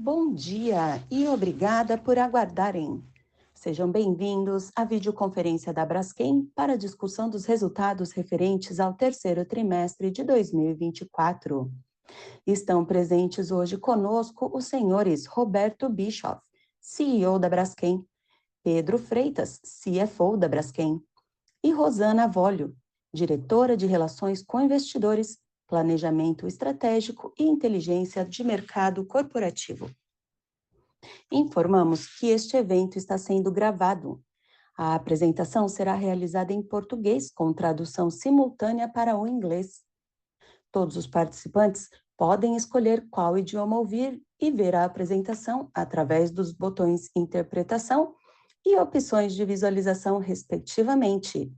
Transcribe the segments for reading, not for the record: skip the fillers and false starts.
Bom dia e obrigada por aguardarem. Sejam bem-vindos à videoconferência da Braskem para a discussão dos resultados referentes ao terceiro trimestre de 2024. Estão presentes hoje conosco os senhores Roberto Bischoff, CEO da Braskem, Pedro Freitas, CFO da Braskem, e Rosana Avolio, diretora de Relações com Investidores, Planejamento Estratégico e Inteligência de Mercado Corporativo. Informamos que este evento está sendo gravado. A apresentação será realizada em português, com tradução simultânea para o inglês. Todos os participantes podem escolher qual idioma ouvir e ver a apresentação através dos botões Interpretação e opções de visualização, respectivamente.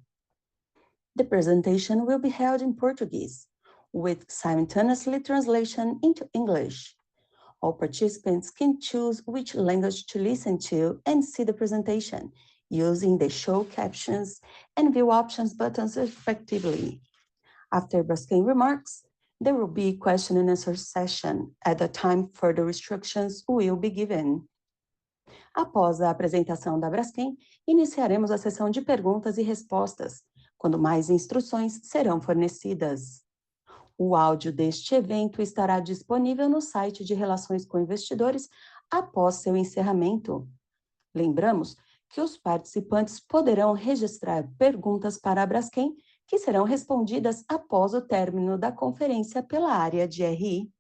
The presentation will be held in Portuguese, with simultaneously translation into English. All participants can choose which language to listen to and see the presentation using the show captions and view options buttons respectively. After Braskem remarks, there will be a question and answer session. At the time, further instructions will be given. Após a apresentação da Braskem, iniciaremos a sessão de perguntas e respostas, quando mais instruções serão fornecidas. O áudio deste evento estará disponível no site de Relações com Investidores após seu encerramento. Lembramos que os participantes poderão registrar perguntas para a Braskem, que serão respondidas após o término da conferência pela área de RI.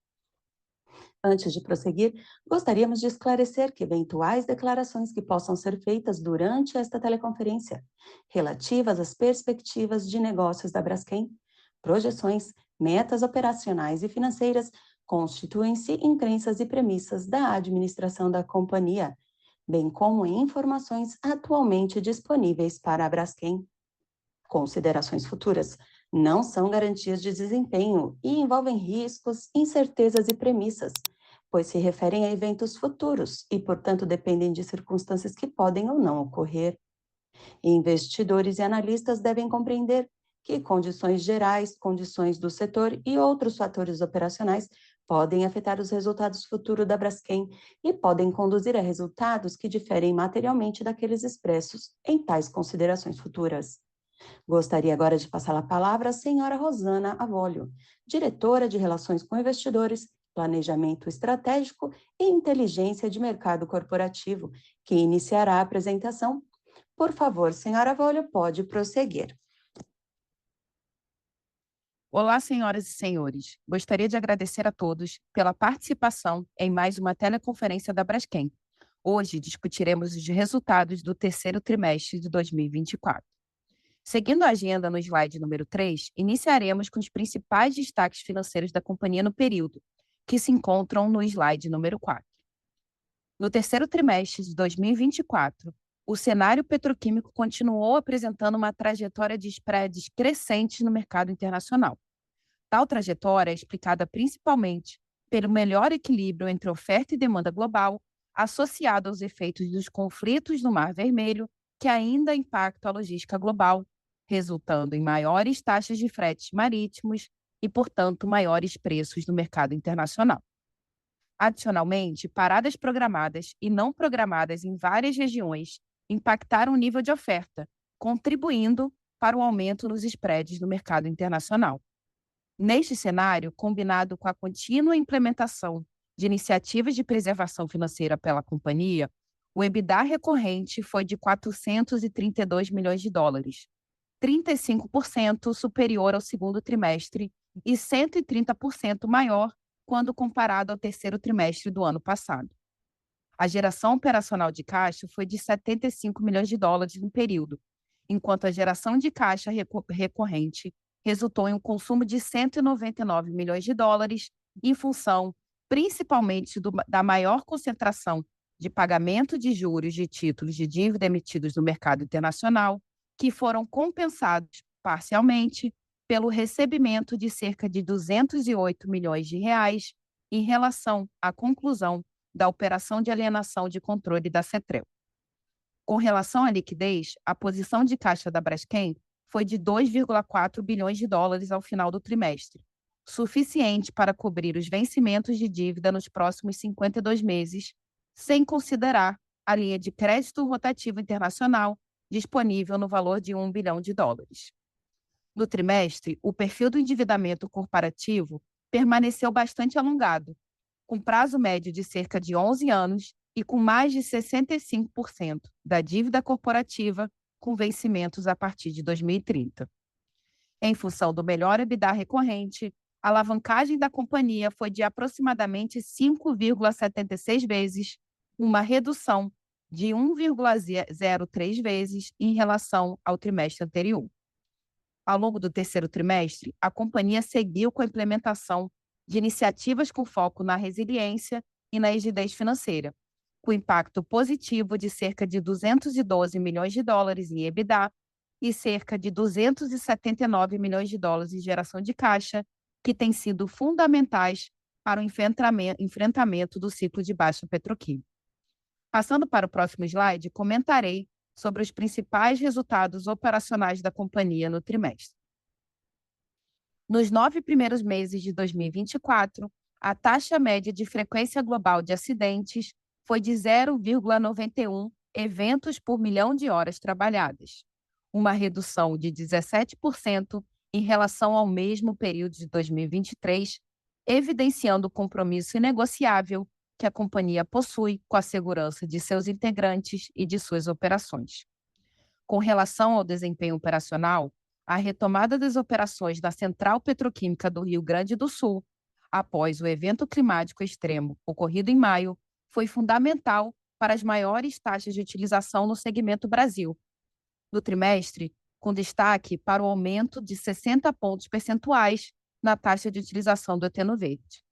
Antes de prosseguir, gostaríamos de esclarecer que eventuais declarações que possam ser feitas durante esta teleconferência, relativas às perspectivas de negócios da Braskem, projeções, metas operacionais e financeiras, constituem-se em crenças e premissas da administração da companhia, bem como em informações atualmente disponíveis para a Braskem. Considerações futuras não são garantias de desempenho e envolvem riscos, incertezas e premissas, pois se referem a eventos futuros e, portanto, dependem de circunstâncias que podem ou não ocorrer. Investidores e analistas devem compreender que condições gerais, condições do setor e outros fatores operacionais podem afetar os resultados futuros da Braskem e podem conduzir a resultados que diferem materialmente daqueles expressos em tais considerações futuras. Gostaria agora de passar a palavra à senhora Rosana Avolio, diretora de Relações com Investidores, Planejamento Estratégico e Inteligência de Mercado Corporativo, que iniciará a apresentação. Por favor, senhora Avolio, pode prosseguir. Olá, senhoras e senhores. Gostaria de agradecer a todos pela participação em mais uma teleconferência da Braskem. Hoje discutiremos os resultados do terceiro trimestre de 2024. Seguindo a agenda no slide número 3, iniciaremos com os principais destaques financeiros da companhia no período, que se encontram no slide número 4. No terceiro trimestre de 2024, o cenário petroquímico continuou apresentando uma trajetória de spreads crescentes no mercado internacional. Tal trajetória é explicada principalmente pelo melhor equilíbrio entre oferta e demanda global, associado aos efeitos dos conflitos no Mar Vermelho, que ainda impactam a logística global, resultando em maiores taxas de fretes marítimos e, portanto, maiores preços no mercado internacional. Adicionalmente, paradas programadas e não programadas em várias regiões impactaram o nível de oferta, contribuindo para o aumento nos spreads no mercado internacional. Neste cenário, combinado com a contínua implementação de iniciativas de preservação financeira pela companhia, o EBITDA recorrente foi de 432 milhões de dólares, 35% superior ao segundo trimestre e 130% maior quando comparado ao terceiro trimestre do ano passado. A geração operacional de caixa foi de 75 milhões de dólares no período, enquanto a geração de caixa recorrente resultou em um consumo de 199 milhões de dólares, em função principalmente da maior concentração de pagamento de juros de títulos de dívida emitidos no mercado internacional, que foram compensados parcialmente pelo recebimento de cerca de 208 milhões de reais em relação à conclusão da operação de alienação de controle da Cetrel. Com relação à liquidez, a posição de caixa da Braskem foi de 2,4 bilhões de dólares ao final do trimestre, suficiente para cobrir os vencimentos de dívida nos próximos 52 meses, sem considerar a linha de crédito rotativo internacional disponível no valor de US$ 1 bilhão. No trimestre, o perfil do endividamento corporativo permaneceu bastante alongado, com prazo médio de cerca de 11 anos e com mais de 65% da dívida corporativa com vencimentos a partir de 2030. Em função do melhor EBITDA recorrente, a alavancagem da companhia foi de aproximadamente 5,76 vezes, uma redução de 1,03 vezes em relação ao trimestre anterior. Ao longo do terceiro trimestre, a companhia seguiu com a implementação de iniciativas com foco na resiliência e na rigidez financeira, com impacto positivo de cerca de US$ 212 milhões em EBITDA e cerca de US$ 279 milhões em geração de caixa, que têm sido fundamentais para o enfrentamento do ciclo de baixa petroquímica. Passando para o próximo slide, comentarei sobre os principais resultados operacionais da companhia no trimestre. Nos 9 primeiros meses de 2024, a taxa média de frequência global de acidentes foi de 0,91 eventos por milhão de horas trabalhadas, uma redução de 17% em relação ao mesmo período de 2023, evidenciando o compromisso inegociável que a companhia possui com a segurança de seus integrantes e de suas operações. Com relação ao desempenho operacional, a retomada das operações da Central Petroquímica do Rio Grande do Sul, após o evento climático extremo ocorrido em maio, foi fundamental para as maiores taxas de utilização no segmento Brasil. No trimestre, com destaque para o aumento de 60 pontos percentuais na taxa de utilização do eteno verde.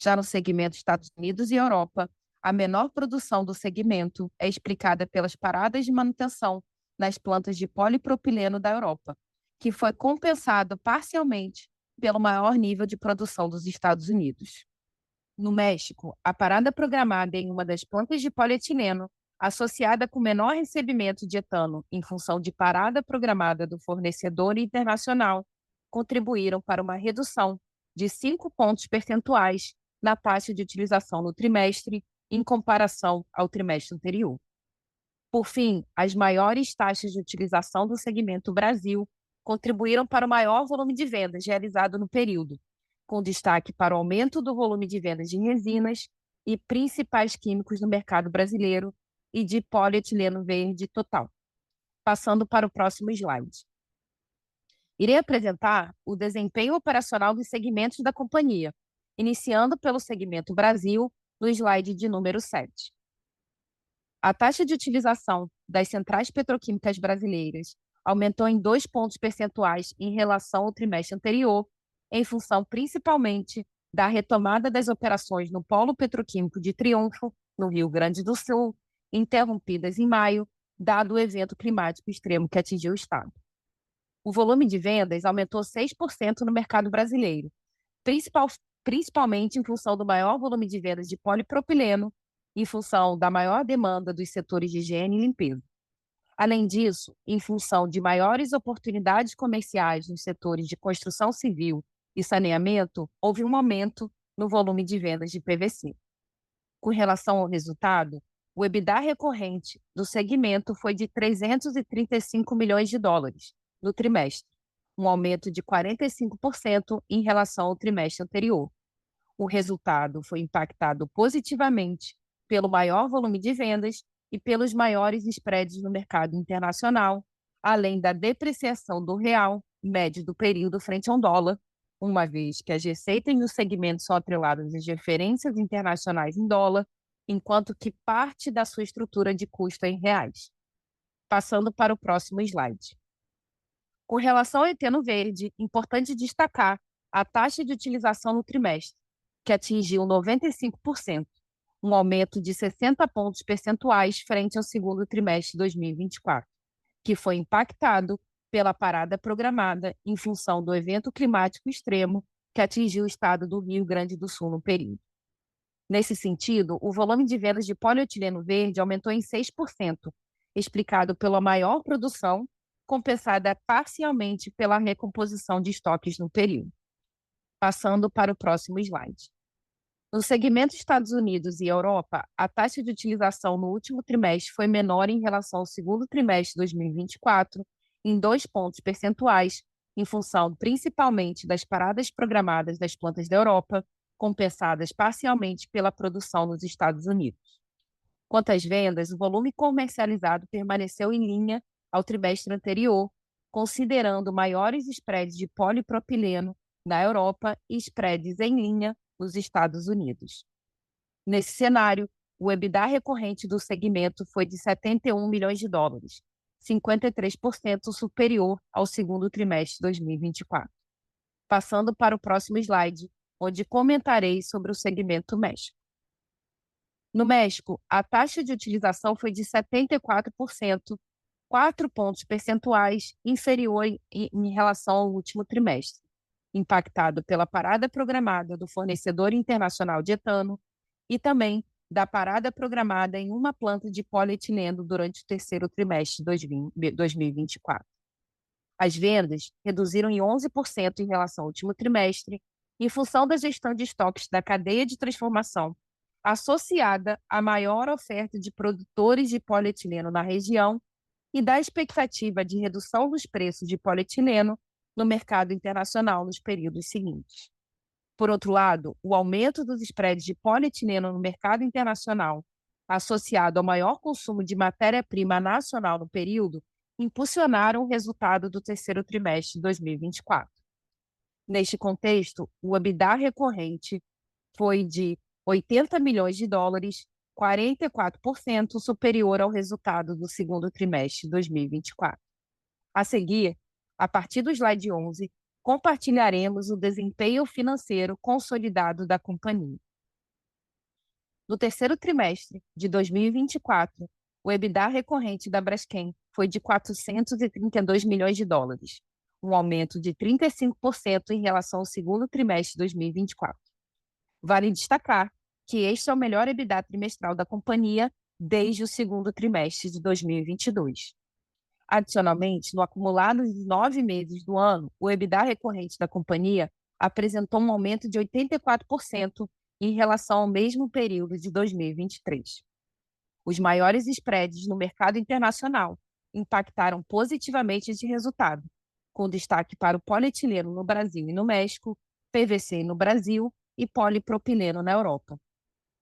Já no segmento Estados Unidos e Europa, a menor produção do segmento é explicada pelas paradas de manutenção nas plantas de polipropileno da Europa, que foi compensado parcialmente pelo maior nível de produção dos Estados Unidos. No México, a parada programada em uma das plantas de polietileno, associada com menor recebimento de etano em função de parada programada do fornecedor internacional, contribuíram para uma redução de 5 pontos percentuais na taxa de utilização no trimestre, em comparação ao trimestre anterior. Por fim, as maiores taxas de utilização do segmento Brasil contribuíram para o maior volume de vendas realizado no período, com destaque para o aumento do volume de vendas de resinas e principais químicos no mercado brasileiro e de polietileno verde total. Passando para o próximo slide. Irei apresentar o desempenho operacional dos segmentos da companhia, iniciando pelo segmento Brasil, no slide de número 7. A taxa de utilização das centrais petroquímicas brasileiras aumentou em 2 pontos percentuais em relação ao trimestre anterior, em função principalmente da retomada das operações no Polo Petroquímico de Triunfo, no Rio Grande do Sul, interrompidas em maio, dado o evento climático extremo que atingiu o estado. O volume de vendas aumentou 6% no mercado brasileiro, principalmente em função do maior volume de vendas de polipropileno, em função da maior demanda dos setores de higiene e limpeza. Além disso, em função de maiores oportunidades comerciais nos setores de construção civil e saneamento, houve um aumento no volume de vendas de PVC. Com relação ao resultado, o EBITDA recorrente do segmento foi de US$ 335 milhões no trimestre, um aumento de 45% em relação ao trimestre anterior. O resultado foi impactado positivamente pelo maior volume de vendas e pelos maiores spreads no mercado internacional, além da depreciação do real médio do período frente ao dólar, uma vez que as receitas no segmento são atreladas às referências internacionais em dólar, enquanto que parte da sua estrutura de custo é em reais. Passando para o próximo slide. Com relação ao eteno verde, importante destacar a taxa de utilização no trimestre, que atingiu 95%, um aumento de 60 pontos percentuais frente ao segundo trimestre de 2024, que foi impactado pela parada programada em função do evento climático extremo que atingiu o estado do Rio Grande do Sul no período. Nesse sentido, o volume de vendas de polietileno verde aumentou em 6%, explicado pela maior produção, compensada parcialmente pela recomposição de estoques no período. Passando para o próximo slide. No segmento Estados Unidos e Europa, a taxa de utilização no último trimestre foi menor em relação ao segundo trimestre de 2024, em 2 pontos percentuais, em função principalmente das paradas programadas das plantas da Europa, compensadas parcialmente pela produção nos Estados Unidos. Quanto às vendas, o volume comercializado permaneceu em linha ao trimestre anterior, considerando maiores spreads de polipropileno na Europa e spreads em linha nos Estados Unidos. Nesse cenário, o EBITDA recorrente do segmento foi de 71 milhões de dólares, 53% superior ao segundo trimestre de 2024. Passando para o próximo slide, onde comentarei sobre o segmento México. No México, a taxa de utilização foi de 74%, 4 pontos percentuais inferior em relação ao último trimestre, impactado pela parada programada do fornecedor internacional de etano e também da parada programada em uma planta de polietileno durante o terceiro trimestre de 2024. As vendas reduziram em 11% em relação ao último trimestre, em função da gestão de estoques da cadeia de transformação, associada à maior oferta de produtores de polietileno na região e da expectativa de redução dos preços de polietileno no mercado internacional nos períodos seguintes. Por outro lado, o aumento dos spreads de polietileno no mercado internacional, associado ao maior consumo de matéria-prima nacional no período, impulsionaram o resultado do terceiro trimestre de 2024. Neste contexto, o EBITDA recorrente foi de 80 milhões de dólares, 44% superior ao resultado do segundo trimestre de 2024. A seguir, a partir do slide 11, compartilharemos o desempenho financeiro consolidado da companhia. No terceiro trimestre de 2024, o EBITDA recorrente da Braskem foi de 432 milhões de dólares, um aumento de 35% em relação ao segundo trimestre de 2024. Vale destacar que este é o melhor EBITDA trimestral da companhia desde o segundo trimestre de 2022. Adicionalmente, no acumulado de 9 meses do ano, o EBITDA recorrente da companhia apresentou um aumento de 84% em relação ao mesmo período de 2023. Os maiores spreads no mercado internacional impactaram positivamente esse resultado, com destaque para o polietileno no Brasil e no México, PVC no Brasil e polipropileno na Europa.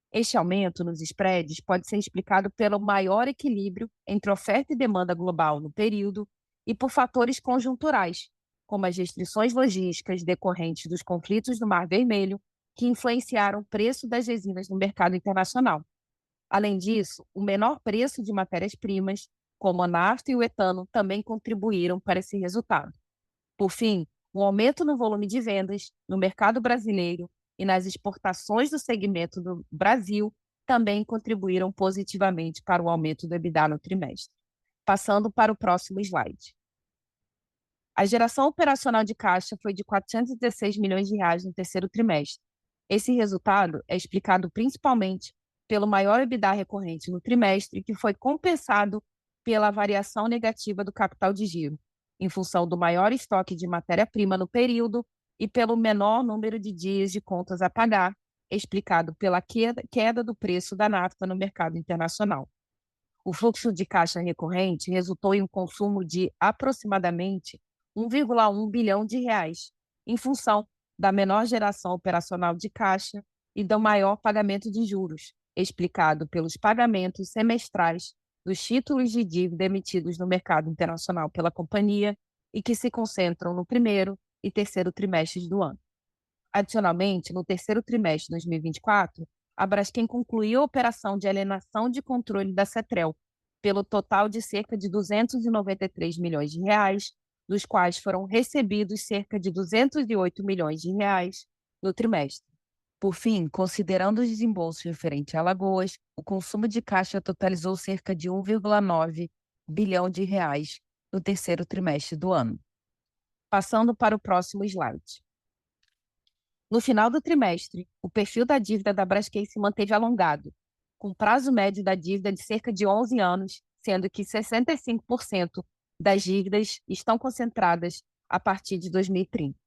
Este aumento nos spreads pode ser explicado pelo maior equilíbrio entre oferta e demanda global no período e por fatores conjunturais, como as restrições logísticas decorrentes dos conflitos do Mar Vermelho, que influenciaram o preço das resinas no mercado internacional. Além disso, o menor preço de matérias-primas, como a nafta e o etano, também contribuíram para esse resultado. Por fim, o aumento no volume de vendas no mercado brasileiro e nas exportações do segmento do Brasil também contribuíram positivamente para o aumento do EBITDA no trimestre. Passando para o próximo slide. A geração operacional de caixa foi de 416 milhões de reais no terceiro trimestre. Esse resultado é explicado principalmente pelo maior EBITDA recorrente no trimestre, que foi compensado pela variação negativa do capital de giro, em função do maior estoque de matéria-prima no período e pelo menor número de dias de contas a pagar, explicado pela queda do preço da nafta no mercado internacional. O fluxo de caixa recorrente resultou em um consumo de aproximadamente 1,1 bilhão de reais, em função da menor geração operacional de caixa e do maior pagamento de juros, explicado pelos pagamentos semestrais dos títulos de dívida emitidos no mercado internacional pela companhia e que se concentram no primeiro e terceiro trimestres do ano. Adicionalmente, no terceiro trimestre de 2024, a Braskem concluiu a operação de alienação de controle da Cetrel, pelo total de cerca de 293 milhões de reais, dos quais foram recebidos cerca de 208 milhões de reais no trimestre. Por fim, considerando os desembolsos referentes a Alagoas, o consumo de caixa totalizou cerca de 1,9 bilhão de reais no terceiro trimestre do ano. Passando para o próximo slide. No final do trimestre, o perfil da dívida da Braskem se manteve alongado, com prazo médio da dívida de cerca de 11 anos, sendo que 65% das dívidas estão concentradas a partir de 2030.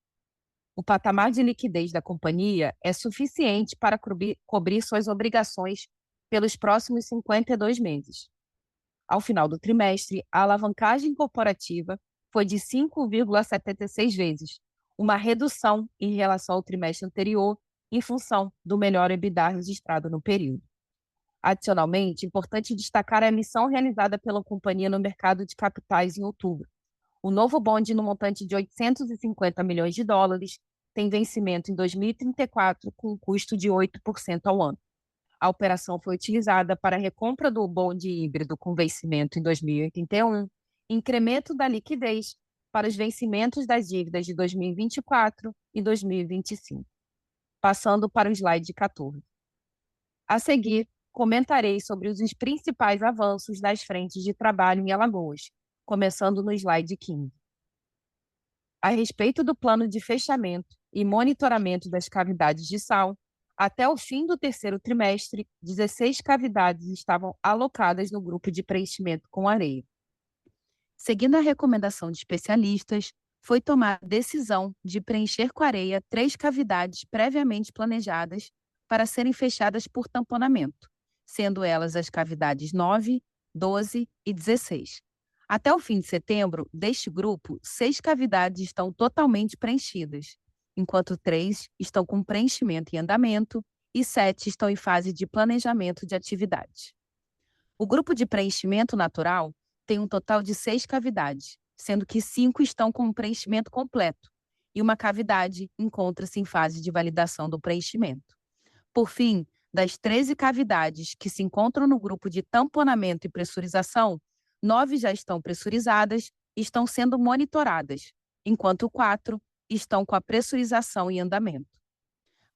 O patamar de liquidez da companhia é suficiente para cobrir suas obrigações pelos próximos 52 meses. Ao final do trimestre, a alavancagem corporativa foi de 5,76 vezes, uma redução em relação ao trimestre anterior, em função do melhor EBITDA registrado no período. Adicionalmente, importante destacar a emissão realizada pela companhia no mercado de capitais em outubro. O novo bonde, no montante de 850 milhões de dólares, tem vencimento em 2034, com um custo de 8% ao ano. A operação foi utilizada para a recompra do bonde híbrido com vencimento em 2081, incremento da liquidez para os vencimentos das dívidas de 2024 e 2025. Passando para o slide 14. A seguir, comentarei sobre os principais avanços das frentes de trabalho em Alagoas, começando no slide 15. A respeito do plano de fechamento e monitoramento das cavidades de sal, até o fim do terceiro trimestre, 16 cavidades estavam alocadas no grupo de preenchimento com areia. Seguindo a recomendação de especialistas, foi tomada a decisão de preencher com areia 3 cavidades previamente planejadas para serem fechadas por tamponamento, sendo elas as cavidades 9, 12 e 16. Até o fim de setembro, deste grupo, 6 cavidades estão totalmente preenchidas, enquanto 3 estão com preenchimento em andamento e 7 estão em fase de planejamento de atividades. O grupo de preenchimento natural tem um total de 6 cavidades, sendo que 5 estão com preenchimento completo e uma cavidade encontra-se em fase de validação do preenchimento. Por fim, das 13 cavidades que se encontram no grupo de tamponamento e pressurização, 9 já estão pressurizadas e estão sendo monitoradas, enquanto 4 estão com a pressurização em andamento.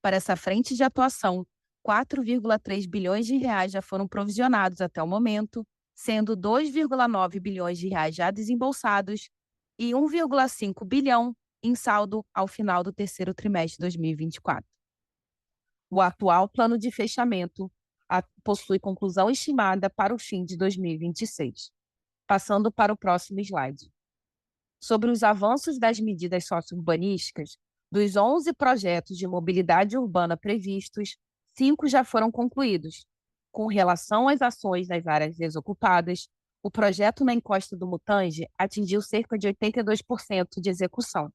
Para essa frente de atuação, 4,3 bilhões de reais já foram provisionados até o momento, sendo 2,9 bilhões de reais já desembolsados e 1,5 bilhão em saldo ao final do terceiro trimestre de 2024. O atual plano de fechamento possui conclusão estimada para o fim de 2026. Passando para o próximo slide. Sobre os avanços das medidas sociourbanísticas, dos 11 projetos de mobilidade urbana previstos, 5 já foram concluídos. Com relação às ações nas áreas desocupadas, o projeto na encosta do Mutange atingiu cerca de 82% de execução.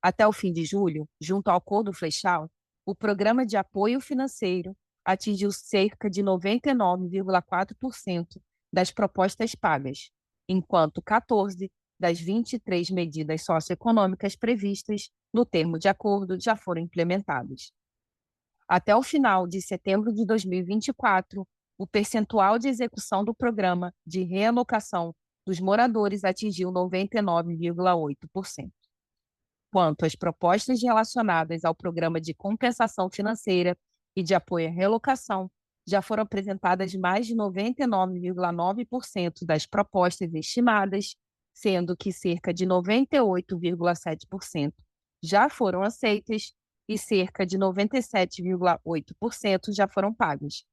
Até o fim de julho, junto ao Acordo Flechal, o programa de apoio financeiro atingiu cerca de 99,4% das propostas pagas, enquanto 14 das 23 medidas socioeconômicas previstas no termo de acordo já foram implementadas. Até o final de setembro de 2024, o percentual de execução do programa de realocação dos moradores atingiu 99,8%. Quanto às propostas relacionadas ao programa de compensação financeira e de apoio à relocação, já foram apresentadas mais de 99,9% das propostas estimadas, sendo que cerca de 98,7% já foram aceitas e cerca de 97,8% já foram pagas.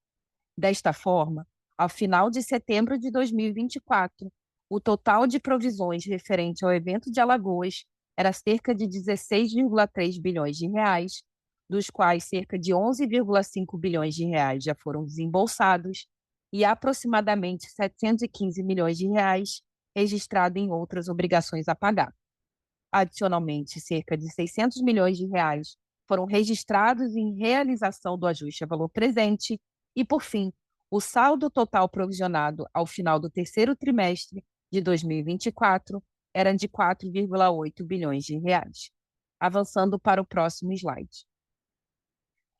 Desta forma, ao final de setembro de 2024, o total de provisões referente ao evento de Alagoas era cerca de 16,3 bilhões de reais, dos quais cerca de 11,5 bilhões de reais já foram desembolsados e aproximadamente 715 milhões de reais registrado em outras obrigações a pagar. Adicionalmente, cerca de 600 milhões de reais foram registrados em realização do ajuste a valor presente e, por fim, o saldo total provisionado ao final do terceiro trimestre de 2024 era de 4,8 bilhões de reais. Avançando para o próximo slide.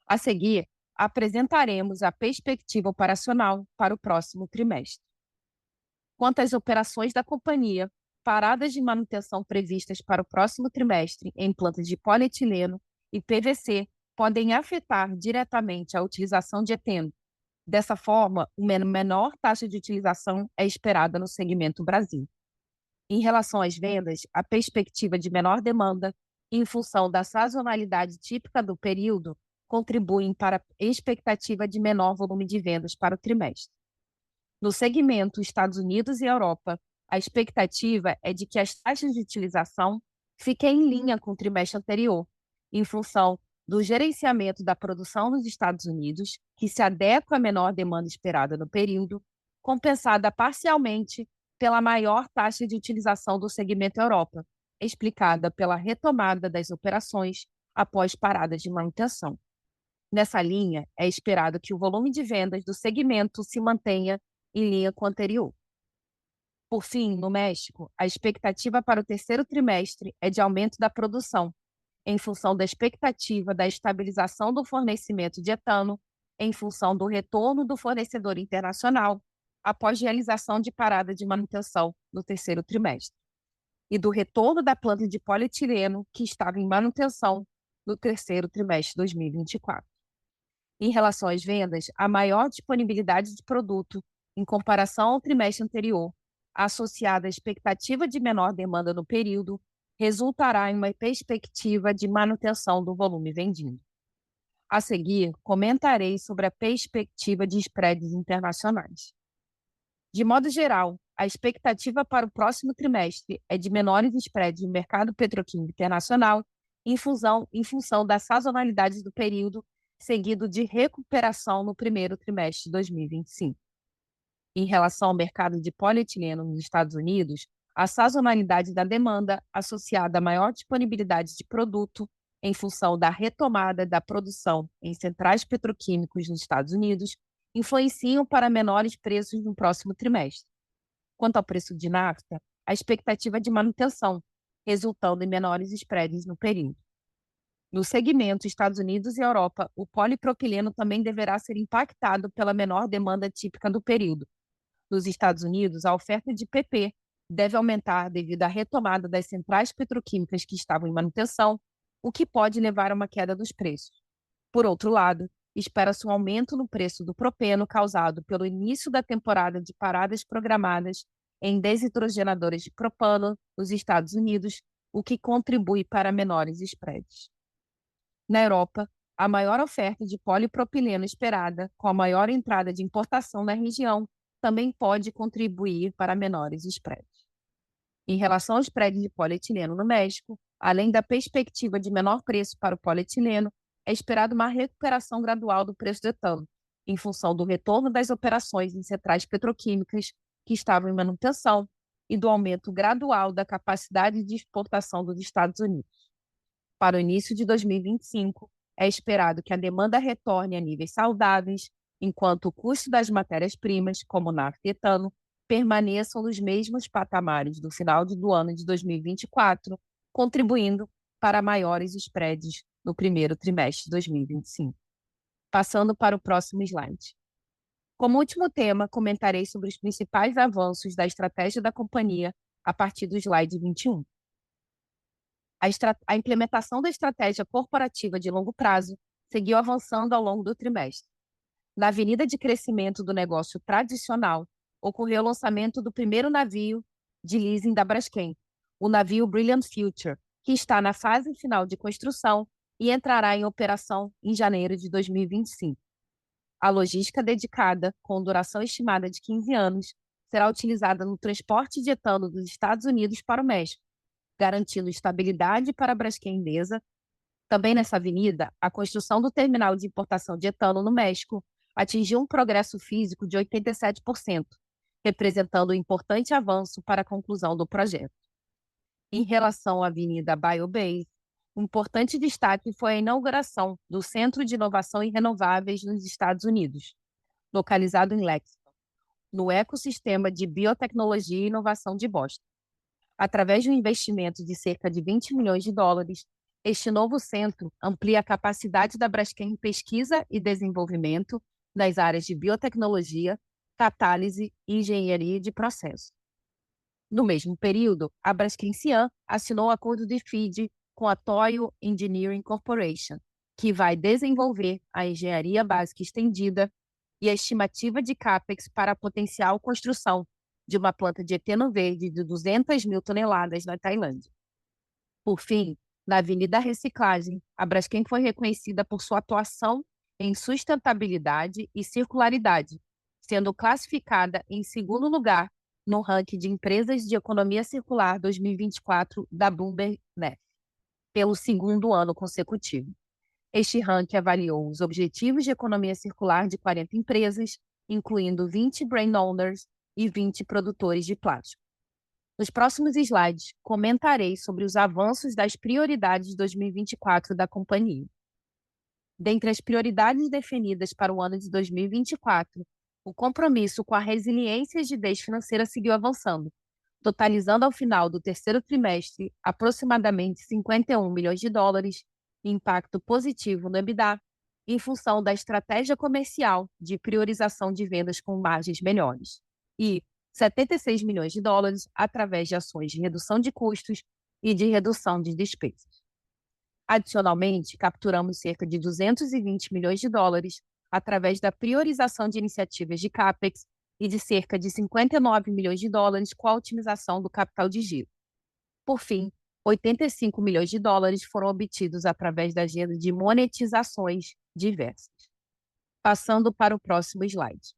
A seguir, apresentaremos a perspectiva operacional para o próximo trimestre. Quanto às operações da companhia, paradas de manutenção previstas para o próximo trimestre em plantas de polietileno e PVC podem afetar diretamente a utilização de eteno. Dessa forma, uma menor taxa de utilização é esperada no segmento Brasil. Em relação às vendas, a perspectiva de menor demanda, em função da sazonalidade típica do período, contribuem para a expectativa de menor volume de vendas para o trimestre. No segmento Estados Unidos e Europa, a expectativa é de que as taxas de utilização fiquem em linha com o trimestre anterior, em função do gerenciamento da produção nos Estados Unidos, que se adequa à menor demanda esperada no período, compensada parcialmente pela maior taxa de utilização do segmento Europa, explicada pela retomada das operações após paradas de manutenção. Nessa linha, é esperado que o volume de vendas do segmento se mantenha em linha com o anterior. Por fim, no México, a expectativa para o terceiro trimestre é de aumento da produção, em função da expectativa da estabilização do fornecimento de etano, em função do retorno do fornecedor internacional, após realização de parada de manutenção no terceiro trimestre, e do retorno da planta de polietileno, que estava em manutenção no terceiro trimestre de 2024. Em relação às vendas, a maior disponibilidade de produto, em comparação ao trimestre anterior, associada à expectativa de menor demanda no período, resultará em uma perspectiva de manutenção do volume vendido. A seguir, comentarei sobre a perspectiva de spreads internacionais. De modo geral, a expectativa para o próximo trimestre é de menores spreads no mercado petroquímico internacional em função da sazonalidade do período, seguido de recuperação no primeiro trimestre de 2025. Em relação ao mercado de polietileno nos Estados Unidos, a sazonalidade da demanda, associada à maior disponibilidade de produto, em função da retomada da produção em centrais petroquímicos nos Estados Unidos, influenciam para menores preços no próximo trimestre. Quanto ao preço de nafta, a expectativa é de manutenção, resultando em menores spreads no período. No segmento Estados Unidos e Europa, o polipropileno também deverá ser impactado pela menor demanda típica do período. Nos Estados Unidos, a oferta de PP deve aumentar devido à retomada das centrais petroquímicas que estavam em manutenção, o que pode levar a uma queda dos preços. Por outro lado, espera-se um aumento no preço do propeno causado pelo início da temporada de paradas programadas em desitrogenadores de propano nos Estados Unidos, o que contribui para menores spreads. Na Europa, a maior oferta de polipropileno esperada, com a maior entrada de importação na região, também pode contribuir para menores spreads. Em relação ao spread de polietileno no México, além da perspectiva de menor preço para o polietileno, é esperado uma recuperação gradual do preço do etano, em função do retorno das operações em centrais petroquímicas que estavam em manutenção e do aumento gradual da capacidade de exportação dos Estados Unidos. Para o início de 2025, é esperado que a demanda retorne a níveis saudáveis, enquanto o custo das matérias-primas, como nafta e etano, permaneçam nos mesmos patamares do final do ano de 2024, contribuindo para maiores spreads no primeiro trimestre de 2025. Passando para o próximo slide. Como último tema, comentarei sobre os principais avanços da estratégia da companhia a partir do slide 21. A implementação da estratégia corporativa de longo prazo seguiu avançando ao longo do trimestre. Na avenida de crescimento do negócio tradicional, ocorreu o lançamento do primeiro navio de leasing da Braskem, o navio Brilliant Future, que está na fase final de construção e entrará em operação em janeiro de 2025. A logística dedicada, com duração estimada de 15 anos, será utilizada no transporte de etano dos Estados Unidos para o México, garantindo estabilidade para a Braskem Idesa. Também nessa avenida, a construção do terminal de importação de etano no México atingiu um progresso físico de 87%, representando um importante avanço para a conclusão do projeto. Em relação à Avenida BioBase, um importante destaque foi a inauguração do Centro de Inovação em Renováveis nos Estados Unidos, localizado em Lexington, no ecossistema de biotecnologia e inovação de Boston. Através de um investimento de cerca de 20 milhões de dólares, este novo centro amplia a capacidade da Braskem em pesquisa e desenvolvimento nas áreas de biotecnologia, catálise e engenharia de processo. No mesmo período, a Braskem Cian assinou um acordo de FEED com a Toyo Engineering Corporation, que vai desenvolver a engenharia básica estendida e a estimativa de CAPEX para a potencial construção de uma planta de eteno verde de 200 mil toneladas na Tailândia. Por fim, na Avenida Reciclagem, a Braskem foi reconhecida por sua atuação em sustentabilidade e circularidade, sendo classificada em segundo lugar no ranking de empresas de economia circular 2024 da Bloomberg NEF. pelo segundo ano consecutivo. Este ranking avaliou os objetivos de economia circular de 40 empresas, incluindo 20 brand owners e 20 produtores de plástico. Nos próximos slides, comentarei sobre os avanços das prioridades de 2024 da companhia. Dentre as prioridades definidas para o ano de 2024, o compromisso com a resiliência e rigidez financeira seguiu avançando, totalizando ao final do terceiro trimestre aproximadamente 51 milhões de dólares, impacto positivo no EBITDA, em função da estratégia comercial de priorização de vendas com margens melhores, e 76 milhões de dólares através de ações de redução de custos e de redução de despesas. Adicionalmente, capturamos cerca de 220 milhões de dólares através da priorização de iniciativas de CAPEX e de cerca de 59 milhões de dólares com a otimização do capital de giro. Por fim, 85 milhões de dólares foram obtidos através da agenda de monetizações diversas. Passando para o próximo slide.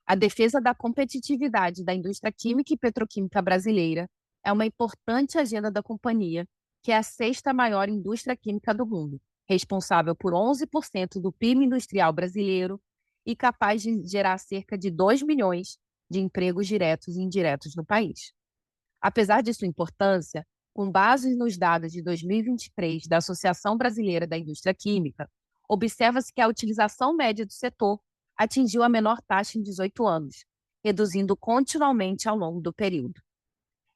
A defesa da competitividade da indústria química e petroquímica brasileira é uma importante agenda da companhia, que é a sexta maior indústria química do mundo, responsável por 11% do PIB industrial brasileiro e capaz de gerar cerca de 2 milhões de empregos diretos e indiretos no país. Apesar de sua importância, com base nos dados de 2023 da Associação Brasileira da Indústria Química, observa-se que a utilização média do setor atingiu a menor taxa em 18 anos, reduzindo continuamente ao longo do período.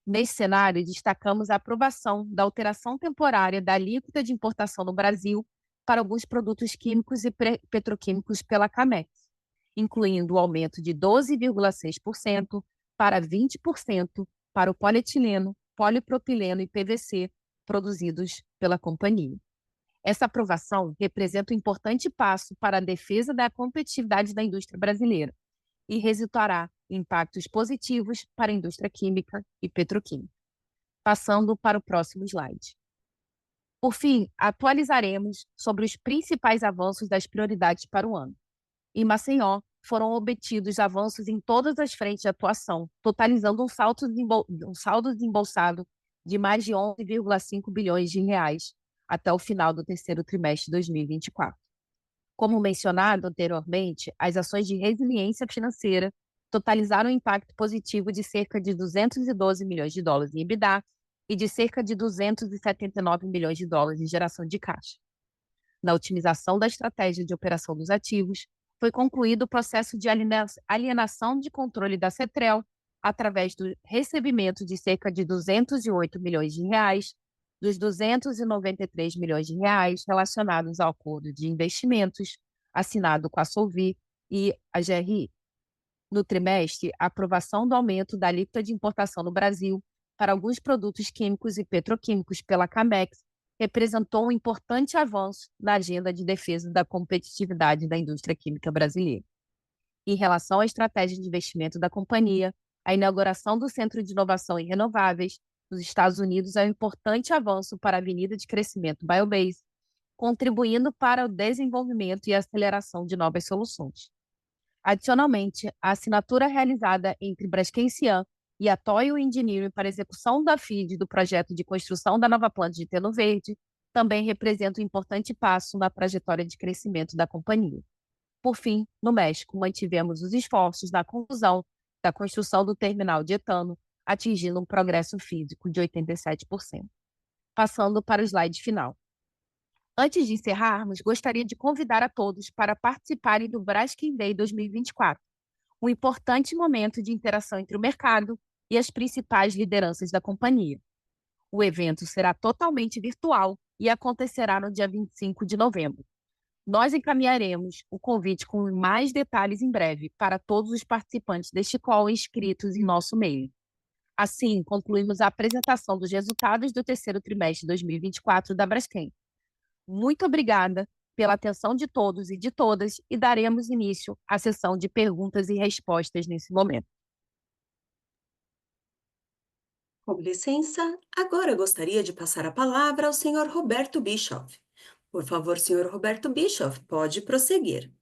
Nesse cenário, destacamos a aprovação da alteração temporária da alíquota de importação no Brasil para alguns produtos químicos e petroquímicos pela CAMEX, incluindo o aumento de 12,6% para 20% para o polietileno, polipropileno e PVC produzidos pela companhia. Essa aprovação representa um importante passo para a defesa da competitividade da indústria brasileira e resultará em impactos positivos para a indústria química e petroquímica. Passando para o próximo slide. Por fim, atualizaremos sobre os principais avanços das prioridades para o ano. Em Maceió, foram obtidos avanços em todas as frentes de atuação, totalizando um saldo desembolsado de mais de 11,5 bilhões de reais até o final do terceiro trimestre de 2024. Como mencionado anteriormente, as ações de resiliência financeira totalizaram um impacto positivo de cerca de 212 milhões de dólares em EBITDA e de cerca de 279 milhões de dólares em geração de caixa. Na otimização da estratégia de operação dos ativos, foi concluído o processo de alienação de controle da Cetrel através do recebimento de cerca de 208 milhões de reais dos 293 milhões de reais relacionados ao acordo de investimentos assinado com a Solvay e a GRI. No trimestre, a aprovação do aumento da alíquota de importação no Brasil para alguns produtos químicos e petroquímicos pela CAMEX representou um importante avanço na agenda de defesa da competitividade da indústria química brasileira. Em relação à estratégia de investimento da companhia, a inauguração do Centro de Inovação em Renováveis nos Estados Unidos é um importante avanço para a avenida de crescimento Biobase, contribuindo para o desenvolvimento e aceleração de novas soluções. Adicionalmente, a assinatura realizada entre Braskem Cian e a Toyo Engineering para execução da FID do projeto de construção da nova planta de Terno Verde também representa um importante passo na trajetória de crescimento da companhia. Por fim, no México, mantivemos os esforços na conclusão da construção do terminal de etano, atingindo um progresso físico de 87%. Passando para o slide final. Antes de encerrarmos, gostaria de convidar a todos para participarem do Braskem Day 2024, um importante momento de interação entre o mercado e as principais lideranças da companhia. O evento será totalmente virtual e acontecerá no dia 25 de novembro. Nós encaminharemos o convite com mais detalhes em breve para todos os participantes deste call inscritos em nosso e-mail. Assim, concluímos a apresentação dos resultados do terceiro trimestre de 2024 da Braskem. Muito obrigada pela atenção de todos e de todas e daremos início à sessão de perguntas e respostas nesse momento. Com licença, agora gostaria de passar a palavra ao senhor Roberto Bischoff. Por favor, senhor Roberto Bischoff, pode prosseguir.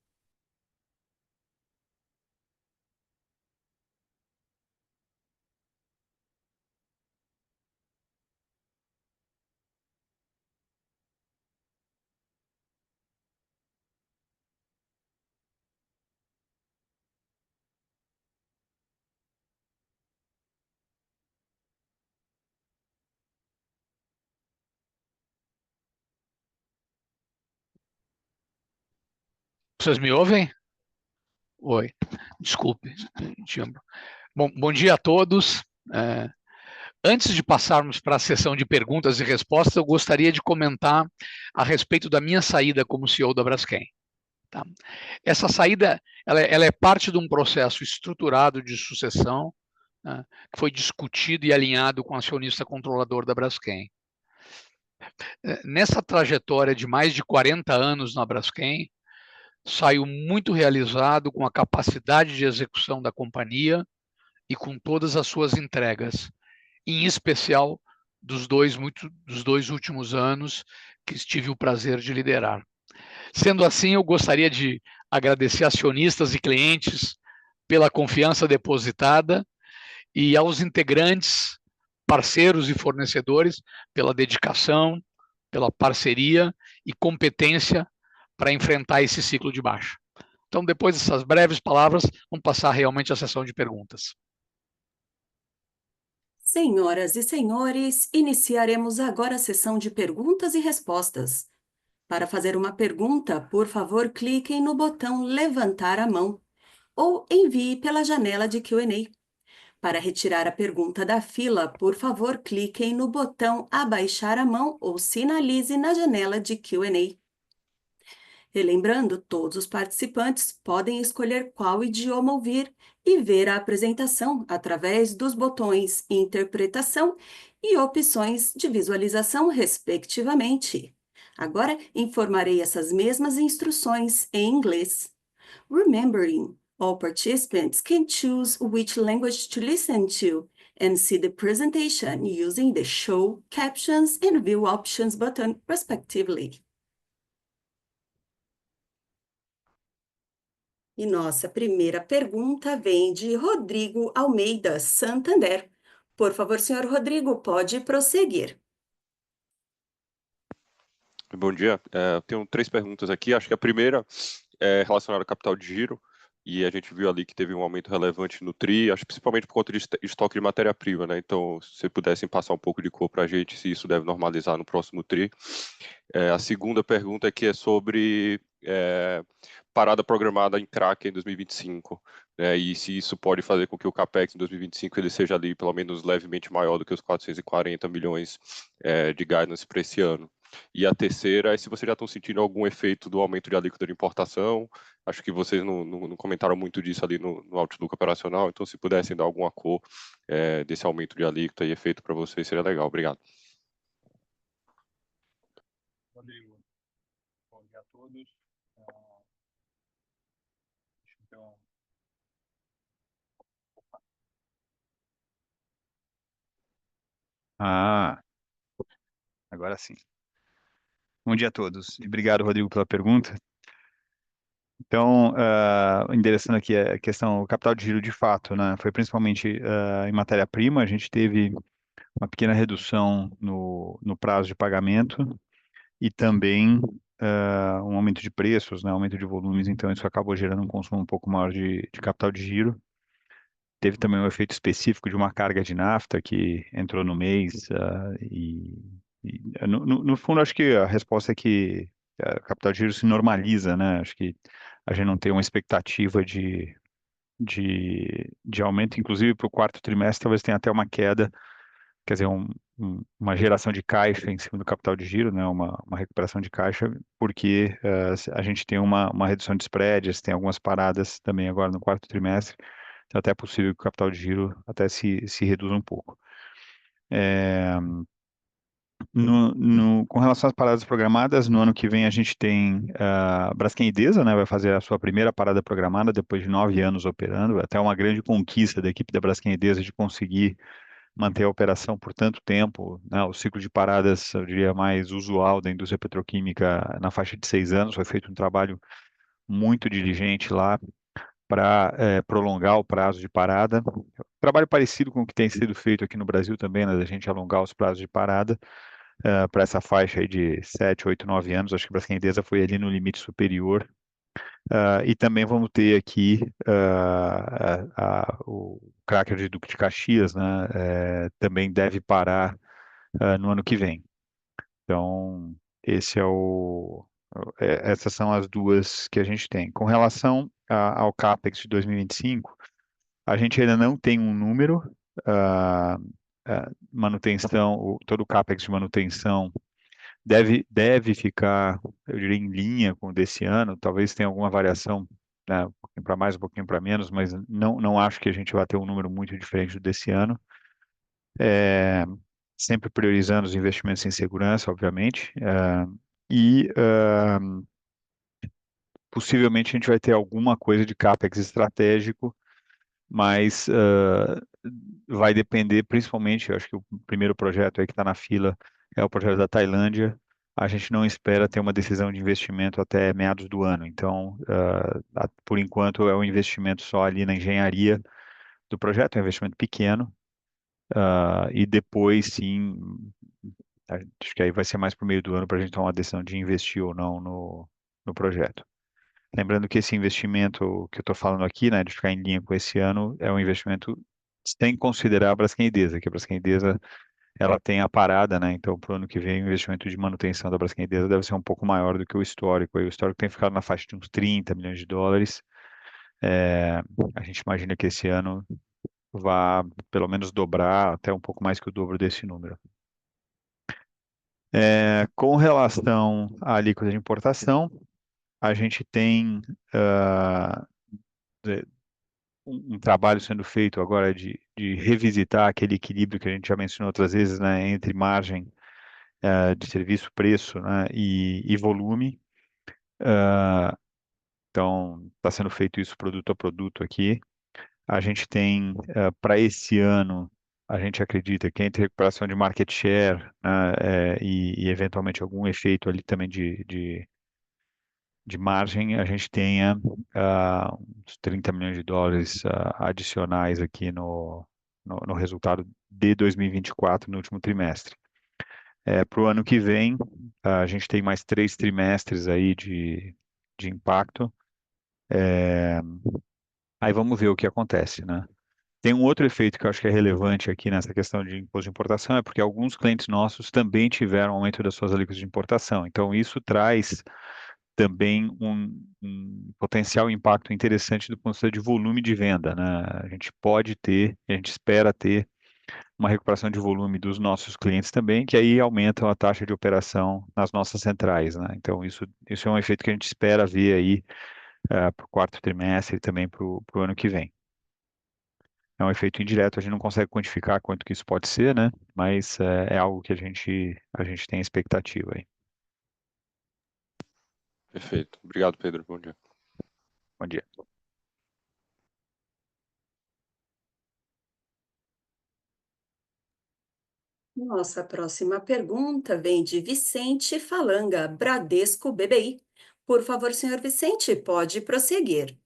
Vocês me ouvem? Oi, desculpe. Bom dia a todos. Antes de passarmos para a sessão de perguntas e respostas, eu gostaria de comentar a respeito da minha saída como CEO da Braskem. Tá? Essa saída ela é parte de um processo estruturado de sucessão, né, que foi discutido e alinhado com o acionista controlador da Braskem. Nessa trajetória de mais de 40 anos na Braskem, saiu muito realizado com a capacidade de execução da companhia e com todas as suas entregas, em especial dos dois últimos anos que tive o prazer de liderar. Sendo assim, eu gostaria de agradecer acionistas e clientes pela confiança depositada e aos integrantes, parceiros e fornecedores pela dedicação, pela parceria e competência para enfrentar esse ciclo de baixa. Então, depois dessas breves palavras, vamos passar realmente à sessão de perguntas. Senhoras e senhores, iniciaremos agora a sessão de perguntas e respostas. Para fazer uma pergunta, por favor, cliquem no botão levantar a mão ou envie pela janela de Q&A. Para retirar a pergunta da fila, por favor, cliquem no botão abaixar a mão ou sinalize na janela de Q&A. Relembrando, todos os participantes podem escolher qual idioma ouvir e ver a apresentação através dos botões Interpretação e Opções de Visualização, respectivamente. Agora, informarei essas mesmas instruções em inglês. Remembering, all participants can choose which language to listen to and see the presentation using the Show Captions and View Options button, respectively. E nossa primeira pergunta vem de Rodrigo Almeida, Santander. Por favor, senhor Rodrigo, pode prosseguir. Bom dia. Eu tenho 3 perguntas aqui. Acho que a primeira é relacionada ao capital de giro. E a gente viu ali que teve um aumento relevante no TRI, acho que principalmente por conta de estoque de matéria-prima, né? Então, se pudessem passar um pouco de cor para a gente, se isso deve normalizar no próximo TRI. A segunda pergunta aqui é sobre parada programada em crack em 2025, né? E se isso pode fazer com que o CAPEX em 2025 ele seja ali pelo menos levemente maior do que os 440 milhões de guidance para esse ano. E a terceira é se vocês já estão sentindo algum efeito do aumento de alíquota de importação. Acho que vocês não comentaram muito disso ali no Outlook operacional, então se pudessem dar alguma cor desse aumento de alíquota e efeito para vocês, seria legal. Obrigado. Rodrigo, bom dia a todos. Então, agora sim. Bom dia a todos e obrigado, Rodrigo, pela pergunta. Então, endereçando aqui a questão, o capital de giro de fato, né, foi principalmente em matéria-prima, a gente teve uma pequena redução no prazo de pagamento e também um aumento de preços, né, aumento de volumes, então isso acabou gerando um consumo um pouco maior de capital de giro. Teve também um efeito específico de uma carga de nafta que entrou no mês no fundo, acho que a resposta é que a capital de giro se normaliza, né? Acho que a gente não tem uma expectativa de aumento, inclusive para o quarto trimestre, talvez tenha até uma queda, quer dizer, uma geração de caixa em cima do capital de giro, né? Uma recuperação de caixa, porque a gente tem uma redução de spreads, tem algumas paradas também agora no quarto trimestre, então até é possível que o capital de giro até se reduza um pouco. Com relação às paradas programadas, no ano que vem a gente tem a Braskem Idesa, né, vai fazer a sua primeira parada programada depois de 9 anos operando, até uma grande conquista da equipe da Braskem Idesa de conseguir manter a operação por tanto tempo, né, o ciclo de paradas, eu diria, mais usual da indústria petroquímica na faixa de 6 anos, foi feito um trabalho muito diligente lá para prolongar o prazo de parada, trabalho parecido com o que tem sido feito aqui no Brasil também, né, da gente alongar os prazos de parada, para essa faixa aí de 7, 8, 9 anos, acho que a Braskem Idesa foi ali no limite superior. E também vamos ter aqui o cracker de Duque de Caxias, né, também deve parar no ano que vem. Então, esse é o Essas são as duas que a gente tem. Com relação ao CAPEX de 2025, a gente ainda não tem um número. ah, Manutenção, todo o CAPEX de manutenção deve ficar, eu diria, em linha com o desse ano. Talvez tenha alguma variação, né, um pouquinho para mais, um pouquinho para menos, mas não acho que a gente vai ter um número muito diferente do desse ano. É, sempre priorizando os investimentos em segurança, obviamente. E possivelmente a gente vai ter alguma coisa de CAPEX estratégico, mas vai depender principalmente, eu acho que o primeiro projeto aí que está na fila é o projeto da Tailândia. A gente não espera ter uma decisão de investimento até meados do ano. Então, por enquanto, é um investimento só ali na engenharia do projeto, é um investimento pequeno. E depois, sim, acho que aí vai ser mais para o meio do ano para a gente tomar uma decisão de investir ou não no projeto. Lembrando que esse investimento que eu estou falando aqui, né, de ficar em linha com esse ano, é um investimento sem considerar a Braskem Idesa, que a Braskem Idesa ela tem a parada, né? Então, para o ano que vem, o investimento de manutenção da Braskem Idesa deve ser um pouco maior do que o histórico. E o histórico tem ficado na faixa de uns 30 milhões de dólares. A gente imagina que esse ano vá pelo menos dobrar, até um pouco mais que o dobro desse número. Com relação à alíquota de importação, a gente tem um trabalho sendo feito agora de revisitar aquele equilíbrio que a gente já mencionou outras vezes, né, entre margem de serviço, preço, né, e volume. Então, está sendo feito isso produto a produto aqui. A gente tem, para esse ano, a gente acredita que entre recuperação de market share, né, e eventualmente algum efeito ali também de margem, a gente tenha uns 30 milhões de dólares adicionais aqui no resultado de 2024, no último trimestre. Para o ano que vem, a gente tem mais 3 trimestres aí de impacto. Aí vamos ver o que acontece, né? Tem um outro efeito que eu acho que é relevante aqui nessa questão de imposto de importação, é porque alguns clientes nossos também tiveram aumento das suas alíquotas de importação. Então, isso traz também um potencial impacto interessante do ponto de vista de volume de venda, né? A gente pode ter, a gente espera ter uma recuperação de volume dos nossos clientes também, que aí aumentam a taxa de operação nas nossas centrais, né? Então, isso é um efeito que a gente espera ver aí para o quarto trimestre e também para o ano que vem. É um efeito indireto, a gente não consegue quantificar quanto que isso pode ser, né? Mas é algo que a gente tem expectativa aí. Perfeito. Obrigado, Pedro. Bom dia. Bom dia. Nossa próxima pergunta vem de Vicente Falanga, Bradesco BBI. Por favor, senhor Vicente, pode prosseguir.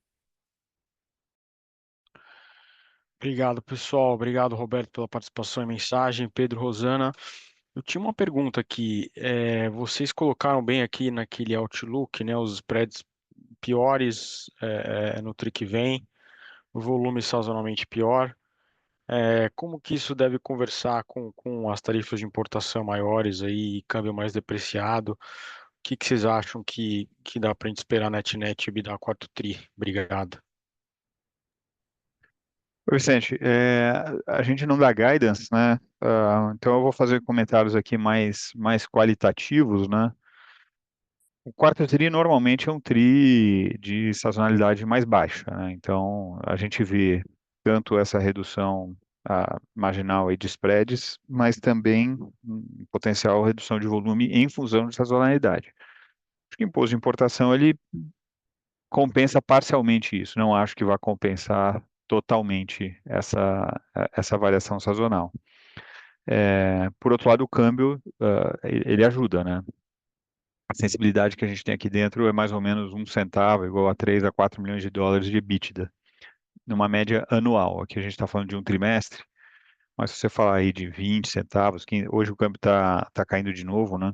Obrigado, pessoal. Obrigado, Roberto, pela participação e mensagem. Pedro, Rosana. Eu tinha uma pergunta aqui. Vocês colocaram bem aqui naquele Outlook, né, os spreads piores no TRI que vem, o volume sazonalmente pior. Como que isso deve conversar com as tarifas de importação maiores aí, e câmbio mais depreciado? O que vocês acham que dá para a gente esperar net e EBITDA quarto TRI? Obrigado. Oi, Vicente, a gente não dá guidance, né? Então eu vou fazer comentários aqui mais qualitativos, né? O quarto TRI normalmente é um TRI de sazonalidade mais baixa, né? Então a gente vê tanto essa redução marginal aí de spreads, mas também potencial redução de volume em função de sazonalidade. Acho que o imposto de importação ele compensa parcialmente isso, não acho que vai compensar totalmente essa variação sazonal. Por outro lado, o câmbio, ele ajuda, né? A sensibilidade que a gente tem aqui dentro é mais ou menos 1 centavo, igual a 3 a 4 milhões de dólares de EBITDA, numa média anual. Aqui a gente está falando de um trimestre, mas se você falar aí de 20 centavos, 15, hoje o câmbio tá caindo de novo, né?